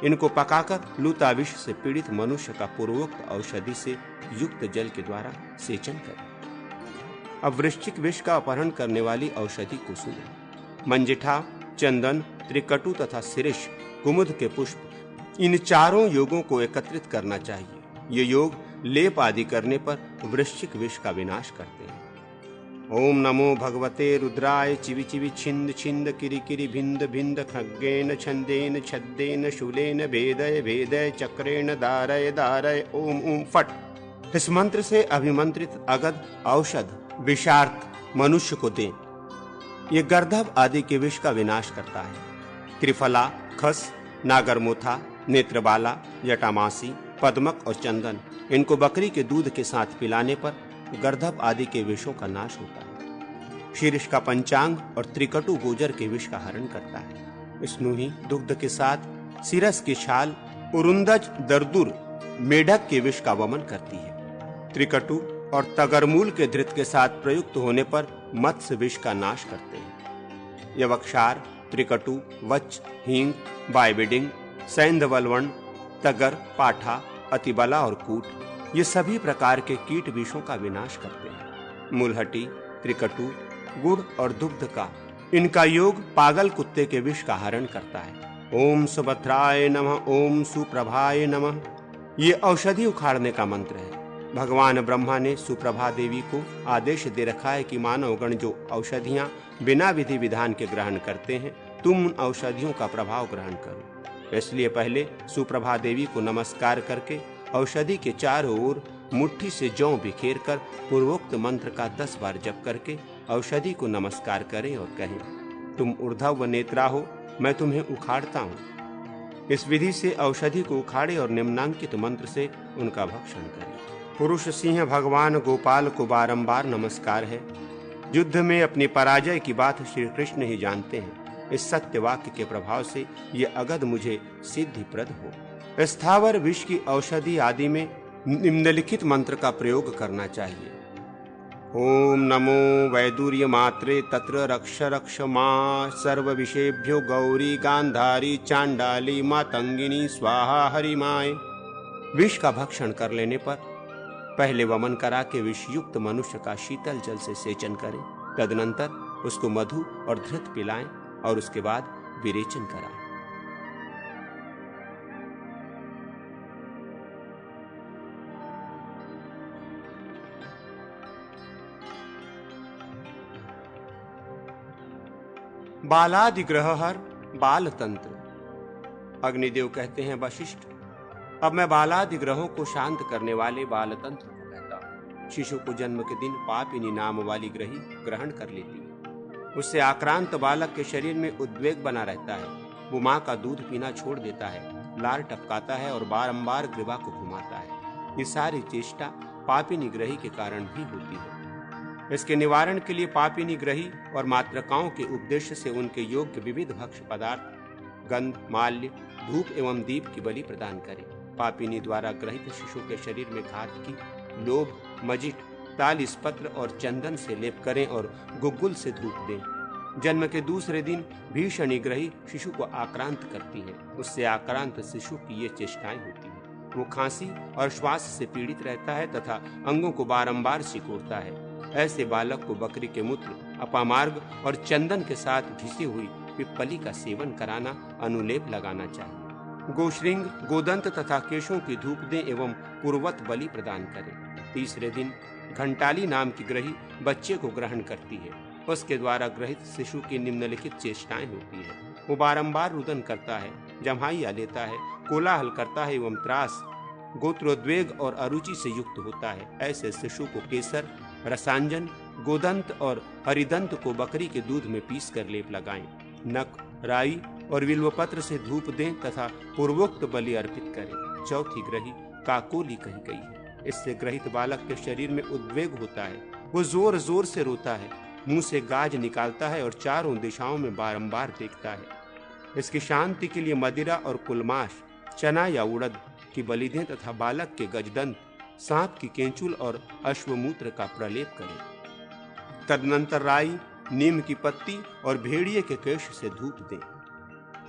इनको पकाकर लूता विष से पीड़ित मनुष्य का पूर्वोक्त औषधि से युक्त जल के द्वारा सेचन करें। अब वृश्चिक विष का अपहरण करने वाली औषधि को सुनो। मंजिठा, चंदन, त्रिकटु तथा शिरीष, कुमुद के पुष्प, इन चारों योगों को एकत्रित करना चाहिए। ये योग लेप आदि करने पर वृश्चिक विष का विनाश करते हैं। ओम नमो भगवते रुद्राय चिवि चिवि छिंद छिंद किरि किरि भिंद भिंद खग्गेन छंदेन छद्देन शूलेन भेदय भेदय चक्रेण दारय दारय ओम ओम फट। इस मंत्र से अभिमंत्रित अगध औषध विषार्थ मनुष्य को दें। ये गर्दभ आदि के विष का विनाश करता है। त्रिफला, खस, नागरमोथा, नेत्रबाला, जटामासी, पद्मक और चंदन, इनको बकरी के दूध के साथ पिलाने पर गर्दभ आदि के विषों का नाश होता है। शीर्ष का पंचांग और त्रिकटु गोजर के विष का हरण करता है। स्नूही दुग्ध के साथ सिरस की छाल उरुंदज, दरदुर, मेढक के विष का वमन करती है। त्रिकटु और तगरमूल के धृत के साथ प्रयुक्त होने पर मत्स्य विष का नाश करते हैं। यवक्षार, त्रिकटु, वच, हींग, बायबिडिंग, सैंधवलवण, तगर, पाठा, अतिबला और कूट, ये सभी प्रकार के कीट विषों का विनाश करते हैं। मुलहटी, त्रिकटु, गुड़ और दुग्ध का, इनका योग पागल कुत्ते के विष का हरण करता है। ओम सुभद्राय नमः, ओम सुप्रभाय नमः, ये औषधि उखाड़ने का मंत्र है। भगवान ब्रह्मा ने सुप्रभा देवी को आदेश दे रखा है कि मानवगण जो औषधियां बिना विधि विधान के ग्रहण करते हैं, तुम उन औषधियों का प्रभाव ग्रहण करो। इसलिए पहले सुप्रभा देवी को नमस्कार करके औषधि के चारों ओर मुट्ठी से जौ बिखेर कर पूर्वोक्त मंत्र का 10 बार जप करके औषधि को नमस्कार करें और कहें, तुम ऊर्ध्व नेत्रा हो, मैं तुम्हें उखाड़ता हूँ। इस विधि से औषधि को उखाड़े और निम्नांकित मंत्र से उनका भक्षण करें। पुरुष सिंह भगवान गोपाल को बारंबार नमस्कार है। युद्ध में अपनी पराजय की बात श्री कृष्ण ही जानते हैं। इस सत्य वाक्य के प्रभाव से ये अगध मुझे सिद्धिप्रद हो। स्थावर विष की औषधि आदि में निम्नलिखित मंत्र का प्रयोग करना चाहिए। ओम नमो वैदुर्य मात्रे तत्र रक्ष रक्ष मां सर्व विषेभ्यो गौरी गांधारी चांडाली मातंगिनी स्वाहा हरिमाए। विष का भक्षण कर लेने पर पहले वमन करा के विषयुक्त मनुष्य का शीतल जल से सेचन करें। तदनंतर उसको मधु और घृत पिलाएं और उसके बाद विरेचन कराएं। बालादिग्रहहर बाल तंत्र। अग्निदेव कहते हैं, वशिष्ठ, अब मैं बालादिग्रहों को शांत करने वाले बाल तंत्र को कहता हूँ। शिशु को जन्म के दिन पापिनी नाम वाली ग्रही ग्रहण कर लेती है। उससे आक्रांत बालक के शरीर में उद्वेग बना रहता है। वो माँ का दूध पीना छोड़ देता है, लार टपकाता है और बारंबार ग्रीवा को घुमाता है। ये सारी चेष्टा पापिनी ग्रही के कारण ही होती है। इसके निवारण के लिए पापिनी ग्रही और मातृकाओं के उपदेश से उनके योग्य विविध भक्ष्य पदार्थ, गंध, माल्य, धूप एवं दीप की बलि प्रदान करें। पापिनी द्वारा ग्रहित शिशु के शरीर में घातकी लोभ, मजिट, तालिस पत्र और चंदन से लेप करें और गुग्गुल से धूप दें। जन्म के दूसरे दिन भीषणी ग्रही शिशु को आक्रांत करती है। उससे आक्रांत शिशु की ये चेष्टाएं होती है। वो खांसी और श्वास से पीड़ित रहता है तथा अंगों को बारंबार सिकोड़ता है। ऐसे बालक को बकरी के मूत्र, अपामार्ग और चंदन के साथ घिसी हुई पिप्पली का सेवन कराना, अनुलेप लगाना चाहिए। गोश्रृंग, गोदंत तथा केशों की धूप दें एवं पूर्वत बलि प्रदान करें। तीसरे दिन घंटाली नाम की ग्रही बच्चे को ग्रहण करती है। उसके द्वारा ग्रहित शिशु की निम्नलिखित चेष्टाएं होती है। वो बारंबार रुदन करता है, जम्हाइया लेता है, कोलाहल करता है एवं त्रास, गोत्रोद्वेग और अरुचि से युक्त होता है। ऐसे शिशु को केसर, रसांजन, गोदंत और हरिदंत को बकरी के दूध में पीस कर लेप लगाएं। नक, राई और बिल्वपत्र से धूप दें तथा पूर्वोक्त बलि अर्पित करें। चौथी ग्रही काकोली कही गई है। इससे ग्रहित बालक के शरीर में उद्वेग होता है। वो जोर जोर से रोता है, मुंह से गाज निकालता है और चारों दिशाओं में बारंबार देखता है। इसकी शांति के लिए मदिरा और कुलमाश, चना या उड़द की बलि दें तथा बालक के गजदंत, सांप की केंचुल और अश्वमूत्र का प्रलेप करें। तदनंतर राई, नीम की पत्ती और भेड़िए के केश से धूप दें।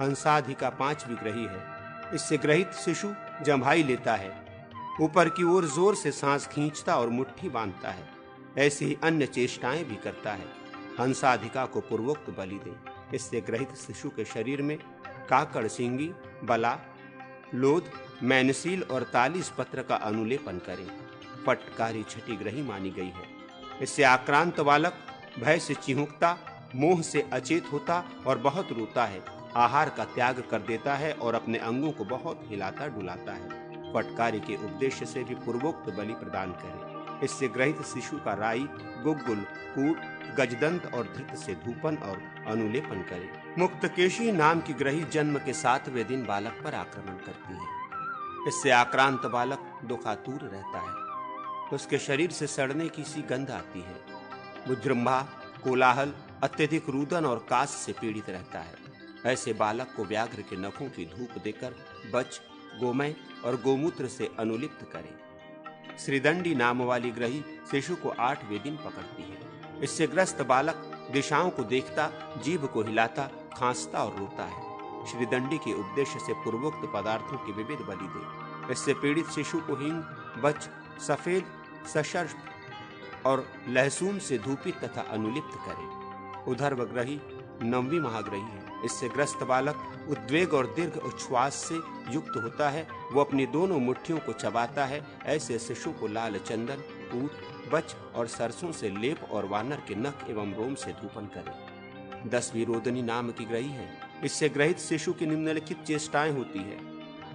हंसाधिका पांचवी ग्रही है। इससे ग्रहित शिशु जम्हाई लेता है, ऊपर की ओर जोर से सांस खींचता और मुट्ठी बांधता है। ऐसी ही अन्य चेष्टाएं भी करता है। हंसाधिका को पूर्वोक्त बलि दें। इससे ग्रहित शिशु के शरीर में काकड़ सिंगी, बला, लोध, मैनसील और तालिस पत्र का अनुलेपन करें। पटकारी छठी ग्रही मानी गई है। इससे आक्रांत बालक भय से चिहुकता, मोह से अचेत होता और बहुत रोता है। आहार का त्याग कर देता है और अपने अंगों को बहुत हिलाता डुलाता है। पटकारी के उद्देश्य से भी पूर्वोक्त बलि प्रदान करें। इससे ग्रहित शिशु का राई, गुग्गुल, कूट, गजदंत और धृत से धूपन और अनुलेपन करें। मुक्तकेशी नाम की ग्रही जन्म के 7वें दिन बालक पर आक्रमण करती है। इससे आक्रांत बालक दुखातुर रहता है। उसके शरीर से सड़ने की सी गंध आती है। विजृंभा, कोलाहल, अत्यधिक रुदन और कास से पीड़ित रहता है। ऐसे बालक को व्याघ्र के नखों की धूप देकर बच, गोमय और गोमूत्र से अनुलिप्त करें। श्रीदंडी नाम वाली ग्रही शिशु को 8वें दिन पकड़ती है। इससे ग्रस्त बालक दिशाओं को देखता, जीभ को हिलाता, खांसता और रोता है। श्रीदंडी के उद्देश्य से पूर्वोक्त पदार्थों की विविध बलि दे। इससे पीड़ित शिशु को हिंग, बच, सफेद, सशर्प और लहसुन से धूपित तथा अनुलिप्त करें। उधर्व ग्रही 9वीं महाग्रही है। इससे ग्रस्त बालक उद्वेग और दीर्घ उच्छ्वास से युक्त होता है। वो अपनी दोनों मुट्ठियों को चबाता है। ऐसे शिशु को लाल चंदन, ऊत, बच और सरसों से लेप और वानर के नख एवं रोम से धूपन करें। 10वीं रोदनी नाम की ग्रही है। इससे ग्रहित शिशु की निम्नलिखित चेष्टाएं होती है।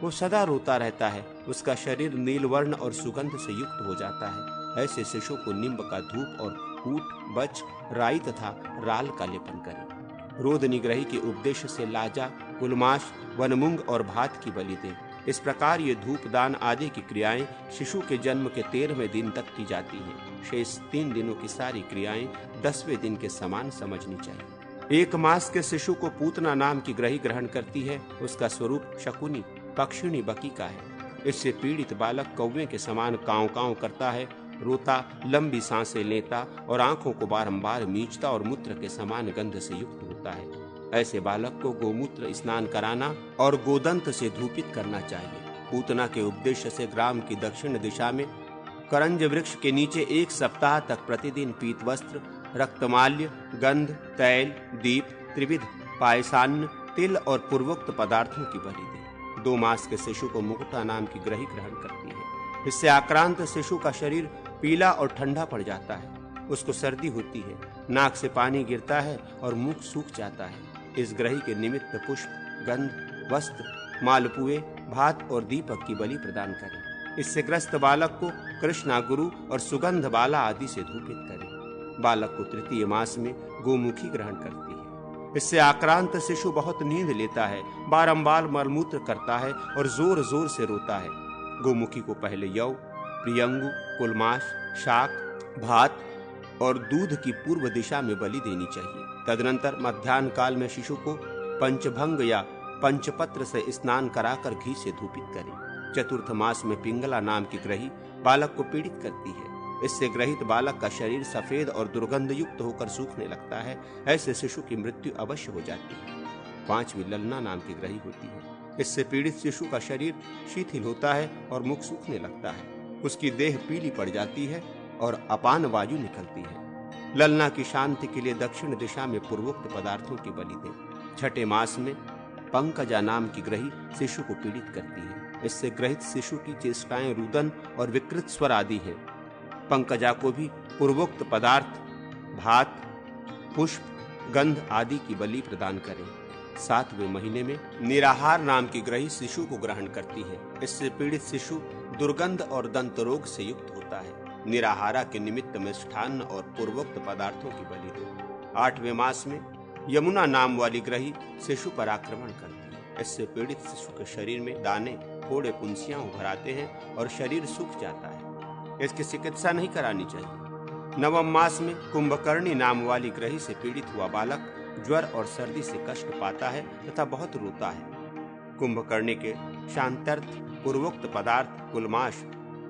वो सदा रोता रहता है। उसका शरीर नीलवर्ण और सुगंध से युक्त हो जाता है। ऐसे शिशु को निम्ब का धूप और कूट, बच, राई तथा राल का लेपन करें। रोदनी ग्रही के उपदेश से लाजा, कुलमाश, वनमुंग और भात की बलि दें। इस प्रकार ये धूप दान आदि की क्रियाएं शिशु के जन्म के 13वें दिन तक की जाती हैं। शेष 3 दिनों की सारी क्रियाएं 10वें दिन के समान समझनी चाहिए। 1 मास के शिशु को पूतना नाम की ग्रही ग्रहण करती है। उसका स्वरूप शकुनी पक्षिणी बकी का है। इससे पीड़ित बालक कौवे के समान कांव कांव करता है, रोता, लंबी सांसें लेता और आंखों को बारंबार मींचता और मूत्र के समान गंध से युक्त होता है। ऐसे बालक को गोमूत्र स्नान कराना और गोदंत से धूपित करना चाहिए। पूतना के उपदेश से ग्राम की दक्षिण दिशा में करंज वृक्ष के नीचे 1 सप्ताह तक प्रतिदिन पीत वस्त्र, रक्तमाल्य, गंध, तैल, दीप, त्रिविध पायसान्न, तिल और पूर्वोक्त पदार्थों की बलि दे। 2 मास के शिशु को मुकुटा नाम की ग्रही ग्रहण करती है। इससे आक्रांत शिशु का शरीर पीला और ठंडा पड़ जाता है। उसको सर्दी होती है, नाक से पानी गिरता है और मुख सूख जाता है। इस ग्रही के निमित्त पुष्प, गंध, वस्त्र, मालपुए, भात और दीपक की बलि प्रदान करें। इससे ग्रस्त बालक को कृष्णा गुरु और सुगंध बाला आदि से धूपित करें। बालक को तृतीय मास में गोमुखी ग्रहण करती है। इससे आक्रांत शिशु बहुत नींद लेता है, बारंबार मलमूत्र करता है और जोर जोर से रोता है। गोमुखी को पहले यौ, प्रियंगु, कुलमाश, शाक, भात और दूध की पूर्व दिशा में बलि देनी चाहिए। तदनंतर मध्याह्न काल में शिशु को पंचभंग या पंचपत्र से स्नान कराकर घी से धूपित करें। चतुर्थ मास में पिंगला नाम की ग्रही बालक को पीड़ित करती है। इससे ग्रहित बालक का शरीर सफेद और दुर्गंध युक्त होकर सूखने लगता है। ऐसे शिशु की मृत्यु अवश्य हो जाती है। 5वीं ललना नाम की ग्रही होती है। इससे पीड़ित शिशु का शरीर शिथिल होता है और मुख सूखने लगता है। उसकी देह पीली पड़ जाती है और अपान वायु निकलती है। ललना की शांति के लिए दक्षिण दिशा में पूर्वोक्त पदार्थों की बलि दें। 6ठे मास में पंकजा नाम की ग्रही शिशु को पीड़ित करती है। इससे ग्रहित शिशु की चेष्टाएं रुदन और विकृत स्वर आदि हैं। पंकजा को भी पूर्वोक्त पदार्थ भात, पुष्प, गंध आदि की बलि प्रदान करें। 7वें महीने में निराहार नाम की ग्रही शिशु को ग्रहण करती है। इससे पीड़ित शिशु दुर्गंध और दंत रोग से युक्त होता है। निराहारा के निमित्त मिष्ठान्न और पूर्वोक्त पदार्थों की बलि दो। 8वें मास में यमुना नाम वाली ग्रही शिशु पर आक्रमण करती है। इससे पीड़ित शिशु के शरीर में दाने, फोड़े, पुंसियां उभर आते हैं और शरीर सूख जाता है। इसकी चिकित्सा नहीं करानी चाहिए। 9वें मास में कुंभकर्णी नाम वाली ग्रही से पीड़ित हुआ बालक ज्वर और सर्दी से कष्ट पाता है तथा बहुत रोता है। कुंभकर्णी के शांत्यर्थ पूर्वोक्त पदार्थ कुलमाश,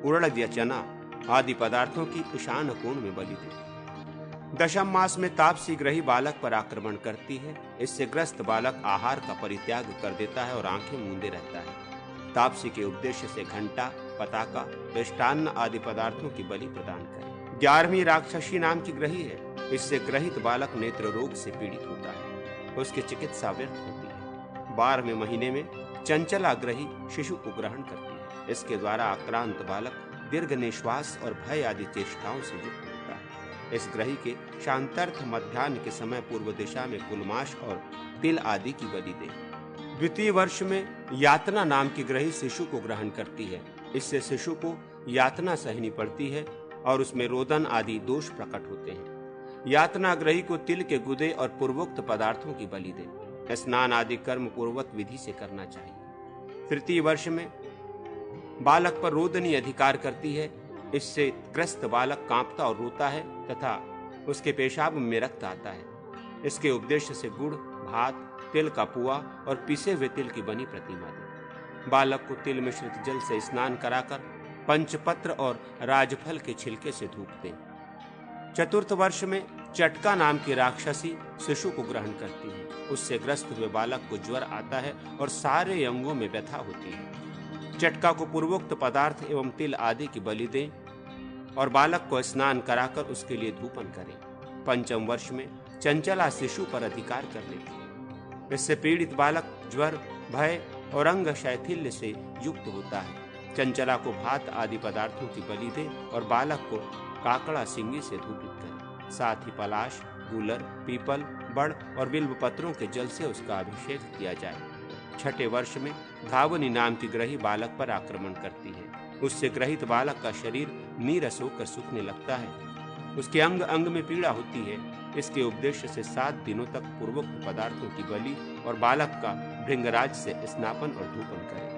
उड़द या चना आदि पदार्थों की ईशान कोण में बलि दे। 10वें मास में तापसी ग्रही बालक पर आक्रमण करती है। इससे ग्रस्त बालक आहार का परित्याग कर देता है और आंखें मूंदे रहता है। तापसी के उद्देश्य से घंटा, पताका, मिष्टान्न आदि पदार्थों की बलि प्रदान करें। 11वीं राक्षसी नाम की ग्रही है। इससे ग्रहित बालक नेत्र रोग से पीड़ित होता है। उसकी चिकित्सा व्यर्थ होती है। 12वें महीने में चंचला ग्रही शिशु को ग्रहण करती है। इसके द्वारा आक्रांत बालक दीर्घ निश्वास और भय आदि चेष्टाओं से युक्त होता है। इस ग्रही के शांत्यर्थ मध्याह्न के समय पूर्व दिशा में कुलमाश और तिल आदि की बलि दे। द्वितीय वर्ष में यातना नाम की ग्रही शिशु को ग्रहण करती है। इससे शिशु को यातना सहनी पड़ती है और उसमें रोदन आदि दोष प्रकट होते हैं। यातना ग्रही को तिल के गुदे और पूर्वोक्त पदार्थों की बलि दे। स्नान आदि कर्म पूर्वक विधि से करना चाहिए। तृतीय वर्ष में बालक पर रोदनी अधिकार करती है। इससे ग्रस्त बालक कांपता और रोता है तथा उसके पेशाब में रक्त आता है। इसके उपदेश से गुड़, भात, तिल का पुआ और पिसे हुए तिल की बनी प्रतिमा दे। बालक को तिल मिश्रित जल से स्नान कराकर पंचपत्र और राजफल के छिलके से धूप दें। चतुर्थ वर्ष में चटका नाम की राक्षसी शिशु को ग्रहण करती है। उससे ग्रस्त हुए बालक को ज्वर आता है और सारे अंगों में व्यथा होती है। चटका को पूर्वोक्त पदार्थ एवं तिल आदि की बलि दें और बालक को स्नान कराकर उसके लिए धूपन करें। पंचम वर्ष में चंचला शिशु पर अधिकार कर लेती है। इससे पीड़ित बालक ज्वर, भय और अंग शैथिल्य से युक्त होता है। चंचला को भात आदि पदार्थों की बलि दे और बालक को काकड़ा सिंगी से धूपित करें। साथ ही पलाश, गूलर, पीपल, बड़ और बिल्व पत्रों के जल से उसका अभिषेक किया जाए। छठे वर्ष में धावनी नाम की ग्रही बालक पर आक्रमण करती है। उससे ग्रहित बालक का शरीर नीरस होकर सूखने लगता है। उसके अंग अंग में पीड़ा होती है। इसके उपदेश से 7 दिनों तक पूर्वोक्त पदार्थों की बलि और बालक का भृंगराज से स्नापन और धूपन करें।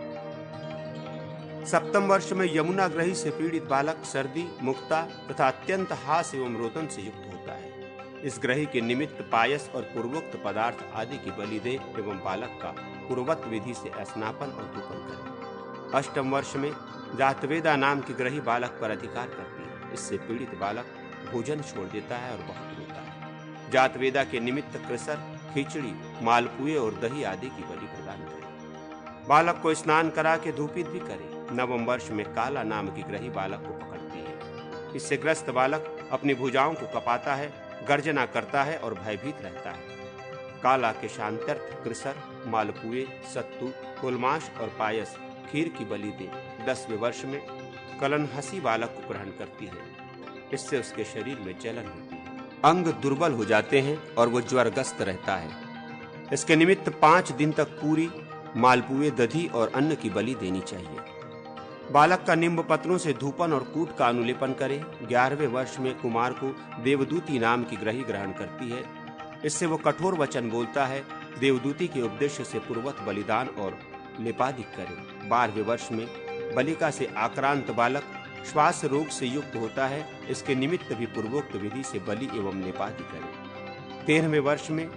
सप्तम वर्ष में यमुना ग्रही से पीड़ित बालक सर्दी, मुक्ता तथा अत्यंत हास एवं रोदन से युक्त होता है। इस ग्रही के निमित्त पायस और पूर्वोक्त पदार्थ आदि की बलि दे एवं बालक का पूर्वत विधि से स्नापन और धूपन करें। अष्टम वर्ष में जातवेदा नाम की ग्रही बालक पर अधिकार करती है। इससे पीड़ित बालक भोजन छोड़ देता है और बहुत रोता है। जातवेदा के निमित्त कृसर, खिचड़ी, मालपुए और दही आदि की बलि प्रदान करें। बालक को स्नान करा के धूपित भी करे। नवम वर्ष में काला नाम की ग्रही बालक को पकड़ती है। इससे ग्रस्त बालक अपनी भुजाओं को कपाता है, गर्जना करता है और भयभीत रहता है। काला के शांत्यर्थ कृसर, मालपुए, सत्तू, कुलमाश और पायस, खीर की बलि दे। 10वें वर्ष में कलनहसी बालक को ग्रहण करती है। इससे उसके शरीर में जलन होती है, अंग दुर्बल हो जाते हैं और वो ज्वरग्रस्त रहता है। इसके निमित्त 5 दिन तक पूरी, मालपुए, दधी और अन्न की बलि देनी चाहिए। बालक का निम्ब पत्रों से धूपन और कूट का अनुलेपन करें। 11वें वर्ष में कुमार को देवदूती नाम की ग्रही ग्रहण करती है। इससे वो कठोर वचन बोलता है। देवदूती के उपदेश से पूर्वत बलिदान और लेपादिक करे। 12वें वर्ष में बलिका से आक्रांत बालक श्वास रोग से युक्त होता है। इसके निमित्त भी पूर्वोक्त विधि से बलि एवं लेपादि करे। 13वें वर्ष में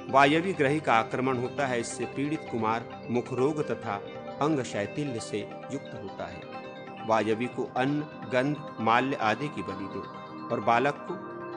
वायवी ग्रही का आक्रमण होता है। इससे पीड़ित कुमार मुख रोग तथा अंग शैथिल्य से युक्त होता है। वायवी को अन्न, गंध, माल्य आदि की बलि दे और बालक को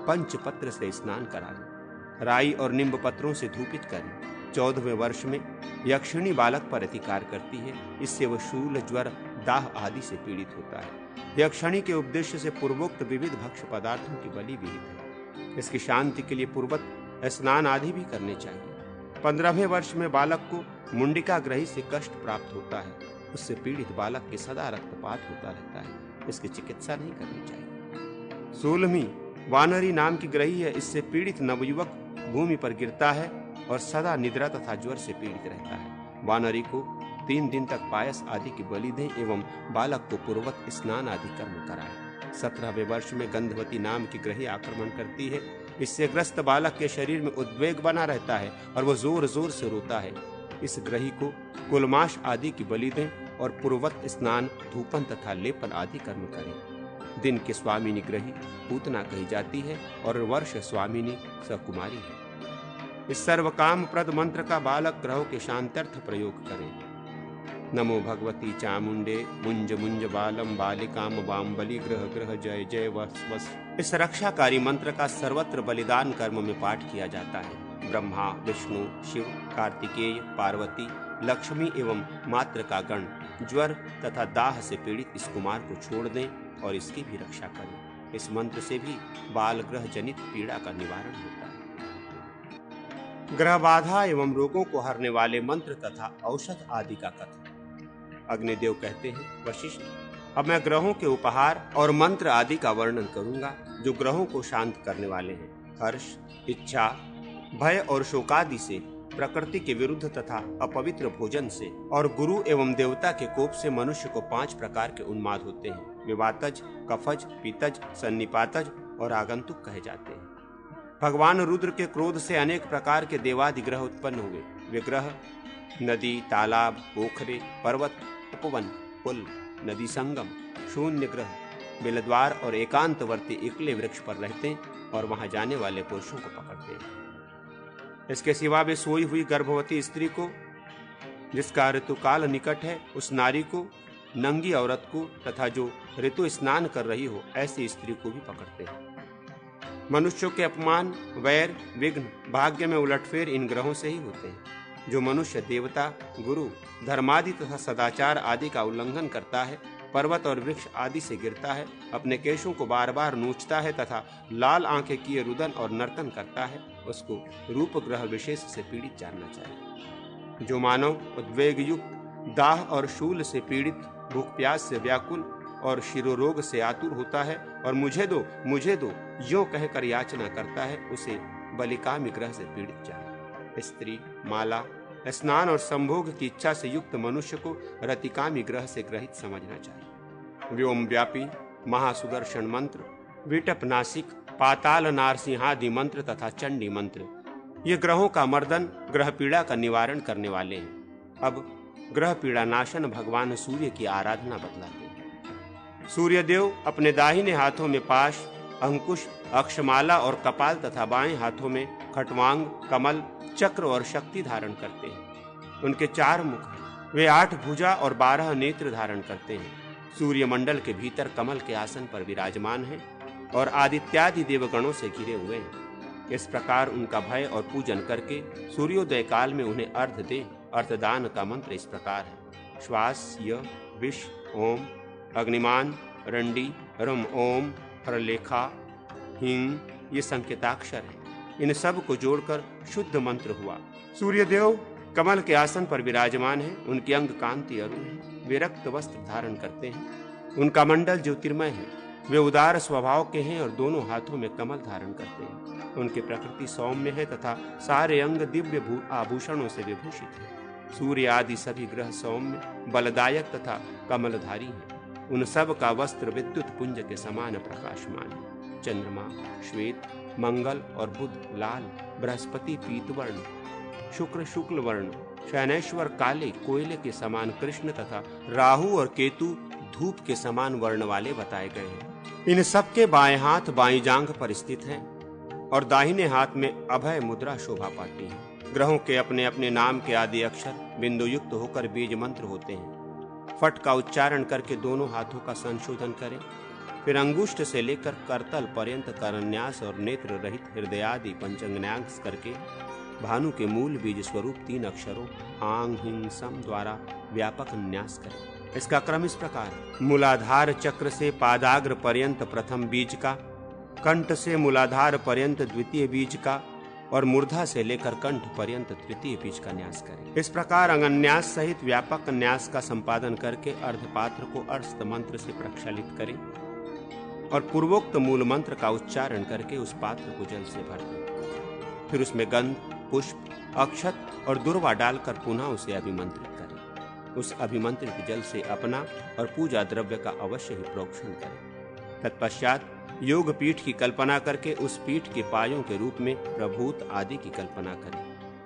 पंचपत्र से स्नान करावे। राई और निम्ब पत्रों से धूपित करें। 14वें वर्ष में यक्षिणी बालक पर अधिकार करती है। इससे वह शूल, ज्वर, दाह आदि से पीड़ित होता है। यक्षिणी के उपदेश से पूर्वोक्त विविध भक्ष्य पदार्थों की बलि विहित है। इसकी शांति के लिए पूर्वत स्नान आदि भी करने चाहिए। 15वें वर्ष में बालक को मुंडिका ग्रही से कष्ट प्राप्त होता है। उससे पीड़ित बालक के सदा रक्तपात होता रहता है। इसकी चिकित्सा नहीं करनी चाहिए। 16वीं वानरी नाम की ग्रही है। इससे पीड़ित नवयुवक भूमि पर गिरता है और सदा निद्रा तथा ज्वर से पीड़ित रहता है। वानरी को 3 दिन तक पायस आदि की बलि दें एवं बालक को पूर्वत स्नान आदि कर्म कराएं। 17वें वर्ष में गंधवती नाम की ग्रही आक्रमण करती है। इससे ग्रस्त बालक के शरीर में उद्वेग बना रहता है और वह जोर जोर से रोता है। इस ग्रही को कुलमाश आदि की बलि दें और पूर्वत स्नान, धूपन तथा लेपन आदि कर्म करें। दिन के स्वामिनी ग्रही पूतना कही जाती है और वर्ष स्वामिनी सकुमारी है। इस सर्वकाम प्रद मंत्र का बालक ग्रहों के शांत्यर्थ प्रयोग करें। नमो भगवती चामुंडे मुंज मुंज बालम बालिकाम वाम बलि ग्रह ग्रह जय जय वस वस। इस रक्षाकारी मंत्र का सर्वत्र बलिदान कर्म में पाठ किया जाता है। ब्रह्मा, विष्णु, शिव, कार्तिकेय, पार्वती, लक्ष्मी एवं मात्र का गण ज्वर तथा दाह से पीड़ित इस कुमार को छोड़ दें और इसकी भी रक्षा करें। इस मंत्र से भी बाल ग्रह जनित पीड़ा का निवारण होता है। ग्रह बाधा एवं रोगों को हरने वाले मंत्र तथा औषध आदि का कथन। अग्निदेव कहते हैं, वशिष्ठ, अब मैं ग्रहों के उपहार और मंत्र आदि का वर्णन करूंगा जो ग्रहों को शांत करने वाले हैं। हर्ष, इच्छा, भय और शोकादि से, प्रकृति के विरुद्ध तथा अपवित्र भोजन से और गुरु एवं देवता के कोप से मनुष्य को 5 प्रकार के उन्माद होते हैं। विवातज, कफज, पीतज, सन्निपातज और आगंतुक कहे जाते हैं। भगवान रुद्र के क्रोध से अनेक प्रकार के देवादि ग्रह उत्पन्न हुए। वे ग्रह नदी, तालाब, पोखरे, पर्वत, उपवन, पुल, नदी संगम, शून्य ग्रह, बिलद्वार और एकांतवर्ती एकले वृक्ष पर रहते और वहां जाने वाले पुरुषों को पकड़ते हैं। इसके सिवा वे सोई हुई गर्भवती स्त्री को, जिसका ऋतुकाल निकट है, उस नारी को, नंगी औरत को तथा जो ऋतु स्नान कर रही हो ऐसी स्त्री को भी पकड़ते हैं। मनुष्यों के अपमान, वैर, विघ्न, भाग्य में उलटफेर इन ग्रहों से ही होते हैं। जो मनुष्य देवता, गुरु, धर्मादि तथा सदाचार आदि का उल्लंघन करता है, पर्वत और वृक्ष आदि से गिरता है, अपने केशों को बार बार नोचता है तथा लाल आंखें किए रुदन और नर्तन करता है, उसको रूप ग्रह विशेष से पीड़ित जानना चाहिए। जो मानव उद्वेग युक्त, दाह और शूल से पीड़ित, भूख प्यास से व्याकुल और शिरोरोग से आतुर होता है और मुझे दो यों कहकर याचना करता है, उसे बलिकामी ग्रह से पीड़ित चाहिए। स्त्री, माला, स्नान और संभोग की इच्छा से युक्त मनुष्य को रतिकामी ग्रह से ग्रहित समझना चाहिए। व्योम व्यापी, महासुदर्शन मंत्र, विटप नासिक, पाताल नारसिंहादि मंत्र तथा चंडी मंत्र। ये ग्रहों का मर्दन, ग्रह पीड़ा का निवारण करने वाले हैं। अब ग्रह पीड़ा नाशन भगवान सूर्य की आराधना बतलाते हैं। सूर्य देव अपने दाहिने हाथों में पाश, अंकुश, अक्षमाला और कपाल तथा बाएं हाथों में खटवांग, कमल, चक्र और शक्ति धारण करते हैं। उनके 4 मुख हैं। वे 8 भुजा और 12 नेत्र धारण करते हैं। सूर्य मंडल के भीतर कमल के आसन पर विराजमान हैं और आदित्यादि देवगणों से घिरे हुए हैं। इस प्रकार उनका भय और पूजन करके सूर्योदय काल में उन्हें अर्घ दे। अर्थदान का मंत्र इस प्रकार है: श्वास य विष ओम, अग्निमान रंडी रम ओम, हरलेखा हिंग, ये संकेताक्षर हैं। इन सब को जोड़कर शुद्ध मंत्र हुआ। सूर्यदेव कमल के आसन पर विराजमान हैं। उनकी अंग कांति अरुण है। वे रक्त वस्त्र धारण करते हैं। उनका मंडल ज्योतिर्मय है। वे उदार स्वभाव के हैं और दोनों हाथों में कमल धारण करते हैं। उनकी प्रकृति सौम्य है तथा सारे अंग दिव्य आभूषणों से विभूषित है। सूर्य आदि सभी ग्रह सौम्य, बलदायक तथा कमलधारी हैं। उन सब का वस्त्र विद्युत पुंज के समान प्रकाशमान है। चंद्रमा श्वेत, मंगल और बुध लाल, बृहस्पति पीतवर्ण, शुक्र शुक्ल वर्ण, शनैश्वर काले कोयले के समान कृष्ण तथा राहु और केतु धूप के समान वर्ण वाले बताए गए हैं। इन सबके बाएं हाथ बाईं जांघ पर स्थित हैं और दाहिने हाथ में अभय मुद्रा शोभा पाती है। ग्रहों के अपने अपने नाम के आदि अक्षर बिंदु युक्त होकर बीज मंत्र होते हैं। फट का उच्चारण करके दोनों हाथों का संशोधन करें। फिर अंगुष्ठ से लेकर करतल पर्यंत करन्यास और नेत्र रहित हृदयादि पंचंगन्यास करके भानु के मूल बीज स्वरूप 3 अक्षरों आंग हिंग सम द्वारा व्यापक न्यास करें। इसका क्रम इस प्रकार है: मूलाधार चक्र से पादाग्र पर्यंत प्रथम बीज का, कंठ से मूलाधार पर्यंत द्वितीय बीज का और मूर्धा से लेकर कंठ पर्यंत तृतीय बीज का न्यास करें। इस प्रकार अंगन्यास सहित व्यापक न्यास का संपादन करके अर्धपात्र को अर्स्त मंत्र से प्रक्षालित करें और पूर्वोक्त मूल मंत्र का उच्चारण करके उस पात्र को जल से भर दें। फिर उसमें गंध, पुष्प, अक्षत और दुर्वा डालकर पुनः उसे अभिमंत्रित करें। उस अभिमंत्रित जल से अपना और पूजा द्रव्य का अवश्य ही प्रोक्षण करें। तत्पश्चात योग पीठ की कल्पना करके उस पीठ के पायों के रूप में प्रभूत आदि की कल्पना करें।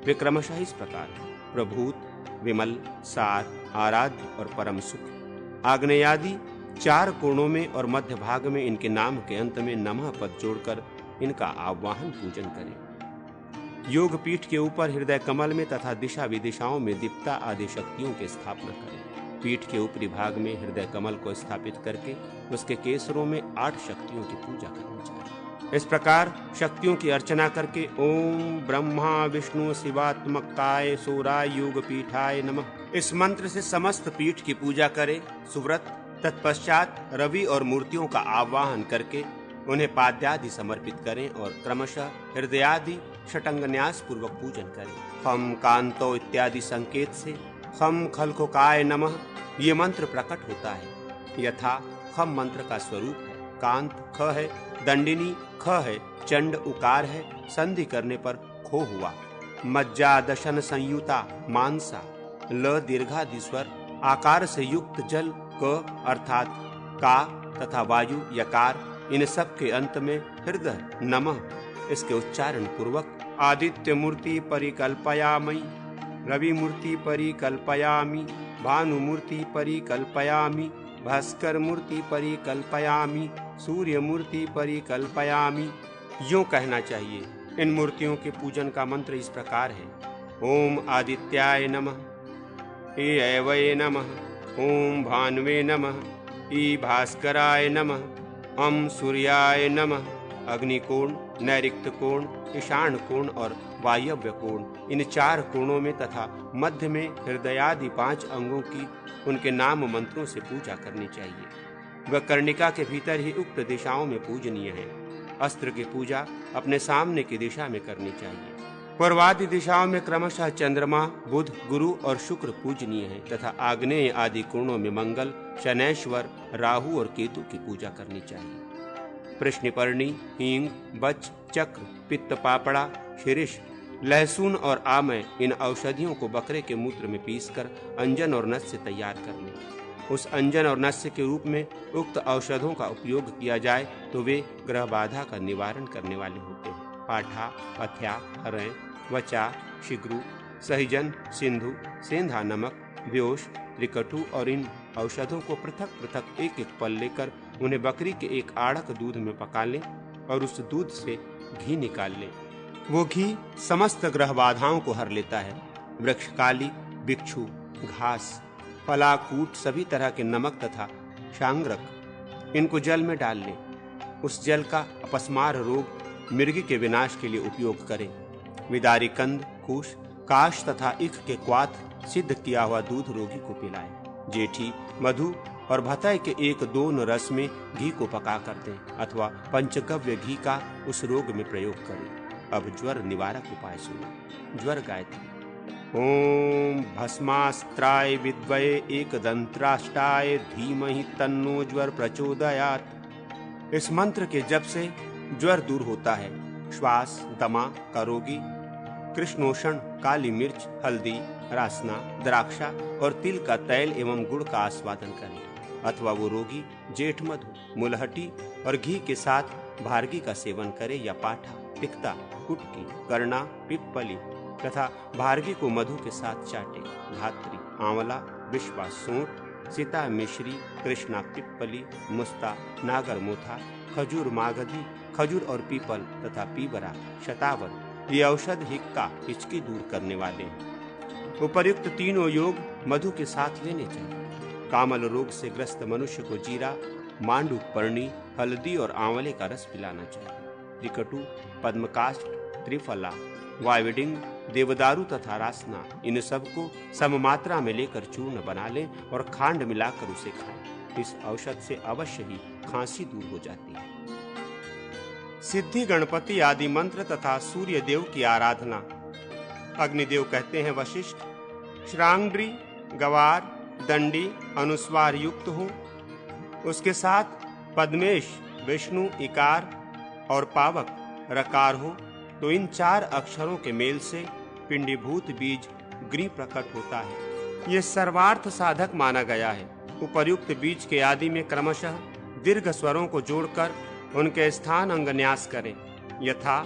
वे क्रमशः इस प्रकार: प्रभूत, विमल, सार, आराध्य और परम सुख। आग्नेयादि 4 कोणों में और मध्य भाग में इनके नाम के अंत में नमः पद जोड़कर इनका आवाहन पूजन करें। योग पीठ के ऊपर हृदय कमल में तथा दिशा विदिशाओं में दीप्ता आदि शक्तियों की स्थापना करें। पीठ के ऊपरी भाग में हृदय कमल को स्थापित करके उसके केसरों में 8 शक्तियों की पूजा करनी चाहिए। इस प्रकार शक्तियों की अर्चना करके ओम ब्रह्मा विष्णु शिवात्मकाय सोराय योग पीठाय नमः इस मंत्र से समस्त पीठ की पूजा करें। सुव्रत तत्पश्चात रवि और मूर्तियों का आवाहन करके उन्हें पाद्यादि समर्पित करें और क्रमशः हृदयादि षटंगन्यास पूर्वक पूजन करें। खम कांतो इत्यादि संकेत से खम खलकोकाय नमः ये मंत्र प्रकट होता है। यथा खम मंत्र का स्वरूप है, कांत ख है, दंडिनी ख है, चंड उकार है, संधि करने पर खो हुआ, मज्जा दशन संयुता मानसा, ल दीर्घादि स्वर, आकार से युक्त जल क अर्थात का तथा वायु यकार, इन सब के अंत में हृदय नमः इसके उच्चारण पूर्वक आदित्य मूर्ति परिकल्पयामि, रवि मूर्ति परिकल्पयामि, भानु मूर्ति परिकल्पयामि, भास्कर मूर्ति परिकल्पयामि, सूर्य मूर्ति परिकल्पयामि यूं कहना चाहिए। इन मूर्तियों के पूजन का मंत्र इस प्रकार है: ओम आदित्याय नमः, ए ऐवये नमः, ओम भानुवे नमः, ई भास्कराय नमः, अम सूर्याय नमः। अग्निकोण, नैऋत्य कोण, ईशान कोण और वायव्य कोण, इन 4 कोणों में तथा मध्य में हृदयादि 5 अंगों की उनके नाम मंत्रों से पूजा करनी चाहिए। वह कर्णिका के भीतर ही उक्त दिशाओं में पूजनीय है। अस्त्र की पूजा अपने सामने की दिशा में करनी चाहिए। पूर्वादि दिशाओं में क्रमशः चंद्रमा, बुध, गुरु और शुक्र पूजनीय है तथा आग्नेय आदि कोणों में मंगल, शनैश्वर, राहु और केतु की पूजा करनी चाहिए। प्रश्निपर्णी, हींग, बच, चक्र, पित्त पापड़ा, शिरीष, लहसुन और आमय इन औषधियों को बकरे के मूत्र में पीसकर अंजन और नस से तैयार कर लें। उस अंजन और नस्य के रूप में उक्त औषधों का उपयोग किया जाए तो वे ग्रह बाधा का निवारण करने वाले होते हैं। पाठा, पथ्या, हरय, वचा, शिग्रु, सहिजन, सिंधु, सेंधा नमक, व्योश, रिकटु और इन औषधों को पृथक पृथक एक एक पल लेकर उन्हें बकरी के एक आड़क दूध में पका लें और उस दूध से घी निकाल लें। वो घी समस्त ग्रह बाधाओं को हर लेता है। वृक्षकाली, बिच्छू, घास, फलाकूट, सभी तरह के नमक तथा शांग्रक इनको जल में डाल लें। उस जल का अपस्मार रोग मृगी के विनाश के लिए उपयोग करें। विदारी कंद, कुश, काश तथा इख के क्वाथ सिद्ध किया हुआ दूध रोगी को पिलाएं। जेठी, मधु और भतय के 1-2 रस में घी को पका कर दें अथवा पंचगव्य घी का उस रोग में प्रयोग करें। अब ज्वर निवारक उपाय सुनो। ज्वर गायत्री। ओम भस्मास्त्राय विद्महे एकदंत्राष्टाय धीमहि तन्नो ज्वर प्रचोदयात्। इस मंत्र के जप से ज्वर दूर होता है। श्वास, दमा का रोगी कृष्णोषण, काली मिर्च, हल्दी, रासना, द्राक्षा और तिल का तैल एवं गुड़ का आस्वादन करे अथवा वो रोगी जेठ मधु, मुलहटी और घी के साथ भारगी का सेवन करे या पाठा, तिक्ता, कुटकी, करना, पिप्पली तथा भारगी को मधु के साथ चाटे। धात्री, आंवला, विश्वा, सूंठ, सीता मिश्री, कृष्णा पिप्पली, मुस्ता, नागर मोथा, खजूर मागधी, खजूर और पीपल तथा पीबरा, शतावर ये औषध हिक्का, हिचकी दूर करने वाले हैं। उपर्युक्त तीनों योग मधु के साथ लेने चाहिए। कामल रोग से ग्रस्त मनुष्य को जीरा, मांडू पर्णी, हल्दी और आंवले का रस पिलाना चाहिए। रिकटु, पद्मकाष्ठ, त्रिफला, वाइविडिंग, देवदारू तथा रासना इन सबको सममात्रा में लेकर चूर्ण बना लें और खांड मिलाकर उसे खाएं। इस औषध से अवश्य ही खांसी दूर हो जाती है। सिद्धि, गणपति आदि मंत्र तथा सूर्य देव की आराधना। अग्निदेव कहते हैं वशिष्ठ, श्रांग्री, गवार, दंडी अनुस्वार युक्त हो, उसके साथ पद्मेश, विष्णु, इकार और पावक रकार हो तो इन 4 अक्षरों के मेल से पिंडीभूत बीज ग्री प्रकट होता है। ये सर्वार्थ साधक माना गया है। उपर्युक्त बीज के आदि में क्रमशः दीर्घ स्वरों को जोड़कर उनके स्थान अंग न्यास करें। यथा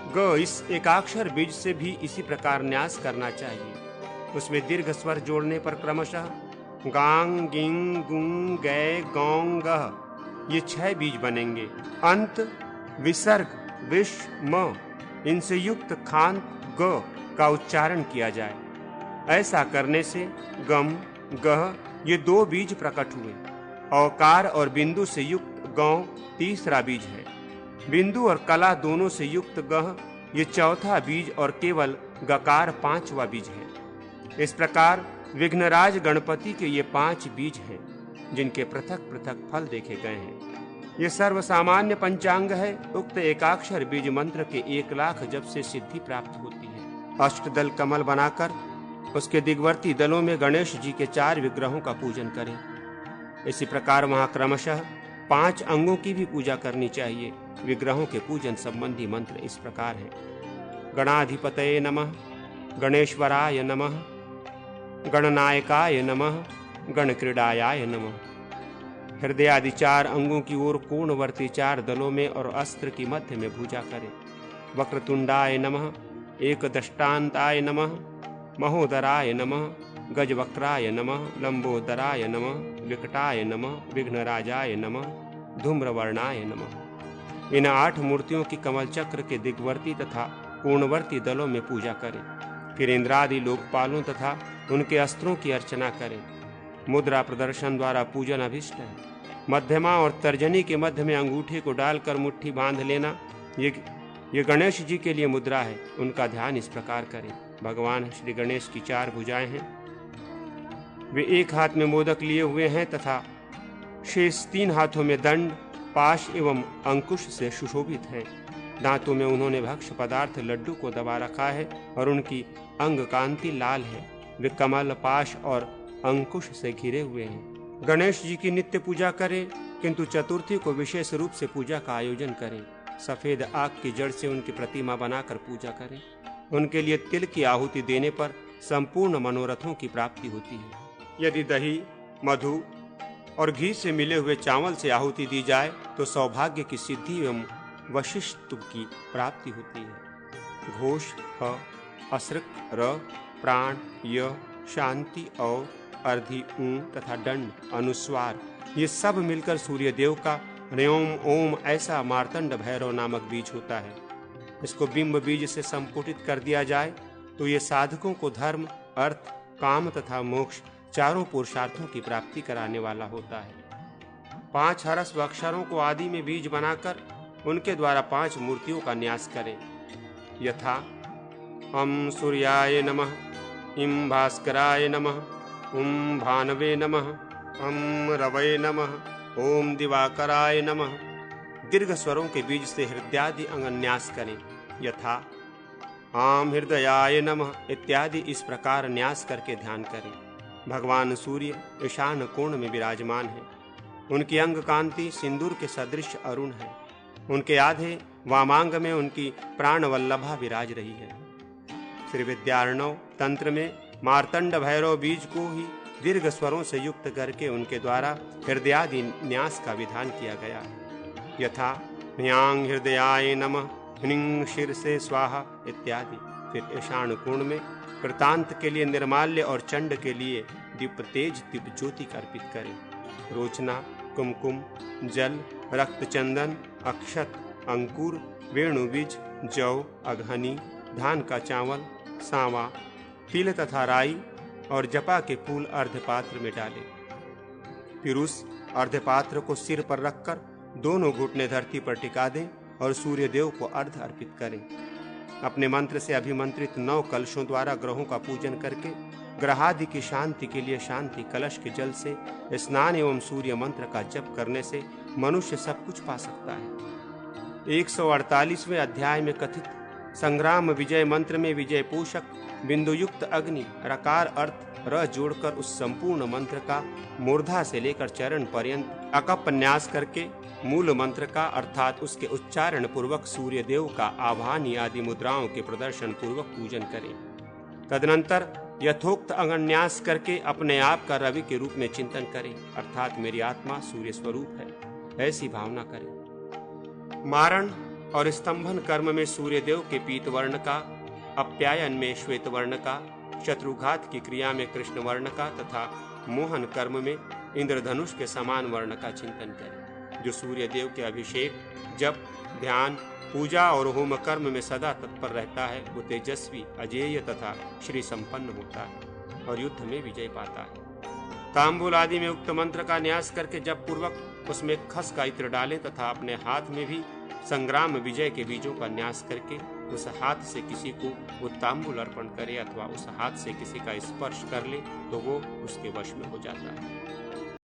ग, इस एकाक्षर बीज से भी इसी प्रकार न्यास करना चाहिए। उसमें दीर्घ स्वर जोड़ने पर क्रमशः गांग, गिंग, गुंग, गै, गौंग, गह ये 6 बीज बनेंगे। अंत विसर्ग, विष, म इनसे युक्त खांत ग का उच्चारण किया जाए। ऐसा करने से गम, गह ये 2 बीज प्रकट हुए। औकार और बिंदु से युक्त गौ तीसरा बीज है। बिंदु और कला दोनों से युक्त गह ये चौथा बीज और केवल गकार 5वां बीज है। इस प्रकार विघ्नराज गणपति के ये 5 बीज हैं जिनके पृथक पृथक फल देखे गए हैं। ये सर्वसामान्य पंचांग है। उक्त एकाक्षर बीज मंत्र के 1 लाख जप से सिद्धि प्राप्त होती है। अष्टदल कमल बनाकर उसके दिग्वर्ती दलों में गणेश जी के 4 विग्रहों का पूजन करें। इसी प्रकार वहां क्रमशः 5 अंगों की भी पूजा करनी चाहिए। विग्रहों के पूजन संबंधी मंत्र इस प्रकार हैं। गणाधिपतये नमः, गणेश्वराय नमः, गणनायकाय नमः, गणक्रीडायाय नमः। हृदय आदि 4 अंगों की ओर कोणवर्ती 4 दलों में और अस्त्र की मध्य में पूजा करें। वक्रतुंडाय नमः, एकदष्टान्ताय नमः, महोदराय नमः, गजवक्राय नमः, लंबोदराय नमः, विकटाय नमः, विघ्नराजाय नमः, धूम्रवर्णाय नमः। इन 8 मूर्तियों की कमल चक्र के दिग्वर्ती तथा कोणवर्ती दलों में पूजा करें। फिर इंद्रादि लोकपालों तथा उनके अस्त्रों की अर्चना करें। मुद्रा प्रदर्शन द्वारा पूजन अभिष्ट है। मध्यमा और तर्जनी के मध्य में अंगूठे को डालकर मुट्ठी बांध लेना ये गणेश जी के लिए मुद्रा है। उनका ध्यान इस प्रकार करें। भगवान श्री गणेश की 4 भुजाएं हैं। वे एक हाथ में मोदक लिए हुए हैं तथा शेष 3 हाथों में दंड, पाश एवं अंकुश से सुशोभित हैं। दांतों में उन्होंने भक्ष्य पदार्थ लड्डू को दबा रखा है और उनकी अंग कांति लाल है। वे कमल, पाश और अंकुश से घिरे हुए हैं। गणेश जी की नित्य पूजा करें, किंतु चतुर्थी को विशेष रूप से पूजा का आयोजन करें। सफेद आग की जड़ से उनकी प्रतिमा बनाकर पूजा करें। उनके लिए तिल की आहुति देने पर संपूर्ण मनोरथों की प्राप्ति होती है। यदि दही, मधु, और घी से मिले हुए चावल से आहुति दी जाए तो सौभाग्य की सिद्धि एवं वशिष्ठ की प्राप्ति होती है। घोष ह, असृक र, प्राण य, शांति औ, अर्धि ऊ तथा दंड अनुस्वार ये सब मिलकर सूर्य देव का ह्रौम ओम ऐसा मार्तंड भैरव नामक बीज होता है। इसको बिंब बीज से संपुटित कर दिया जाए तो ये साधकों को धर्म, अर्थ, काम तथा मोक्ष चारों पुरुषार्थों की प्राप्ति कराने वाला होता है। 5 हरस व अक्षरों को आदि में बीज बनाकर उनके द्वारा 5 मूर्तियों का न्यास करें। यथा अम सूर्याय नमः, इम भास्कराय नमः, उम भानवे नमः, अम रवये नमः, ओम दिवाकराय नमः। दीर्घ स्वरों के बीज से हृदयादि अंग न्यास करें। यथा आम हृदयाय नमः इत्यादि इस प्रकार न्यास करके ध्यान करें। भगवान सूर्य ईशान कोण में विराजमान है। उनकी अंग कांति सिंदूर के सदृश अरुण है। उनके आधे वामांग में उनकी प्राणवल्लभा विराज रही है। श्री विद्यार्णव तंत्र में मार्तंड भैरव बीज को ही दीर्घ स्वरों से युक्त करके उनके द्वारा हृदयादि न्यास का विधान किया गया है। यथा ह्यांग हृदयाय नमः, ह्निंग शीर्षे स्वाहा इत्यादि। फिर ईशान कोण में कृतांत के लिए निर्माल्य और चंड के लिए दीप तेज दीप ज्योति अर्पित करें। रोचना, कुमकुम, जल, रक्त चंदन, अक्षत, अंकुर, वेणुबीज, जौ, अघनी, धान का चावल, सांवा, तिल तथा राई और जपा के फूल अर्धपात्र में डालें। फिर उस अर्धपात्र को सिर पर रखकर दोनों घुटने धरती पर टिका दें और सूर्य देव को अर्घ अर्पित करें। अपने मंत्र से अभिमंत्रित 9 कलशों द्वारा ग्रहों का पूजन करके ग्रहादि की शांति के लिए शांति कलश के जल से स्नान एवं सूर्य मंत्र का जप करने से मनुष्य सब कुछ पा सकता है। 148वें अध्याय में कथित संग्राम विजय मंत्र में विजय पोषक बिंदुयुक्त अग्नि रकार अर्थ र जोड़कर उस संपूर्ण मंत्र का मूर्धा से लेकर चरण पर्यंत अकप न्यास करके मूल मंत्र का अर्थात उसके उच्चारण पूर्वक सूर्य देव का आवाहन आदि मुद्राओं के प्रदर्शन पूर्वक पूजन करें। तदनंतर यथोक्त अंगन्यास करके अपने आप का रवि के रूप में चिंतन करें, अर्थात मेरी आत्मा सूर्य स्वरूप है, ऐसी भावना करें। मारण और स्तंभन कर्म में सूर्य देव के पीत वर्ण का, अप्यायन में श्वेत वर्ण का, शत्रुघात की क्रिया में कृष्ण वर्ण का तथा मोहन कर्म में इंद्रधनुष के समान वर्ण का चिंतन करें। जो सूर्य देव के अभिषेक, जप, ध्यान, पूजा और होम कर्म में सदा तत्पर रहता है वो तेजस्वी, अजेय तथा श्री संपन्न होता है और युद्ध में विजय पाता है। तांबूल आदि में उक्त मंत्र का न्यास करके जप पूर्वक उसमें खस का इत्र डालें तथा अपने हाथ में भी संग्राम विजय के बीजों का न्यास करके उस हाथ से किसी को वो तांबूल अर्पण करे अथवा उस हाथ से किसी का स्पर्श कर ले तो वो उसके वश में हो जाता है।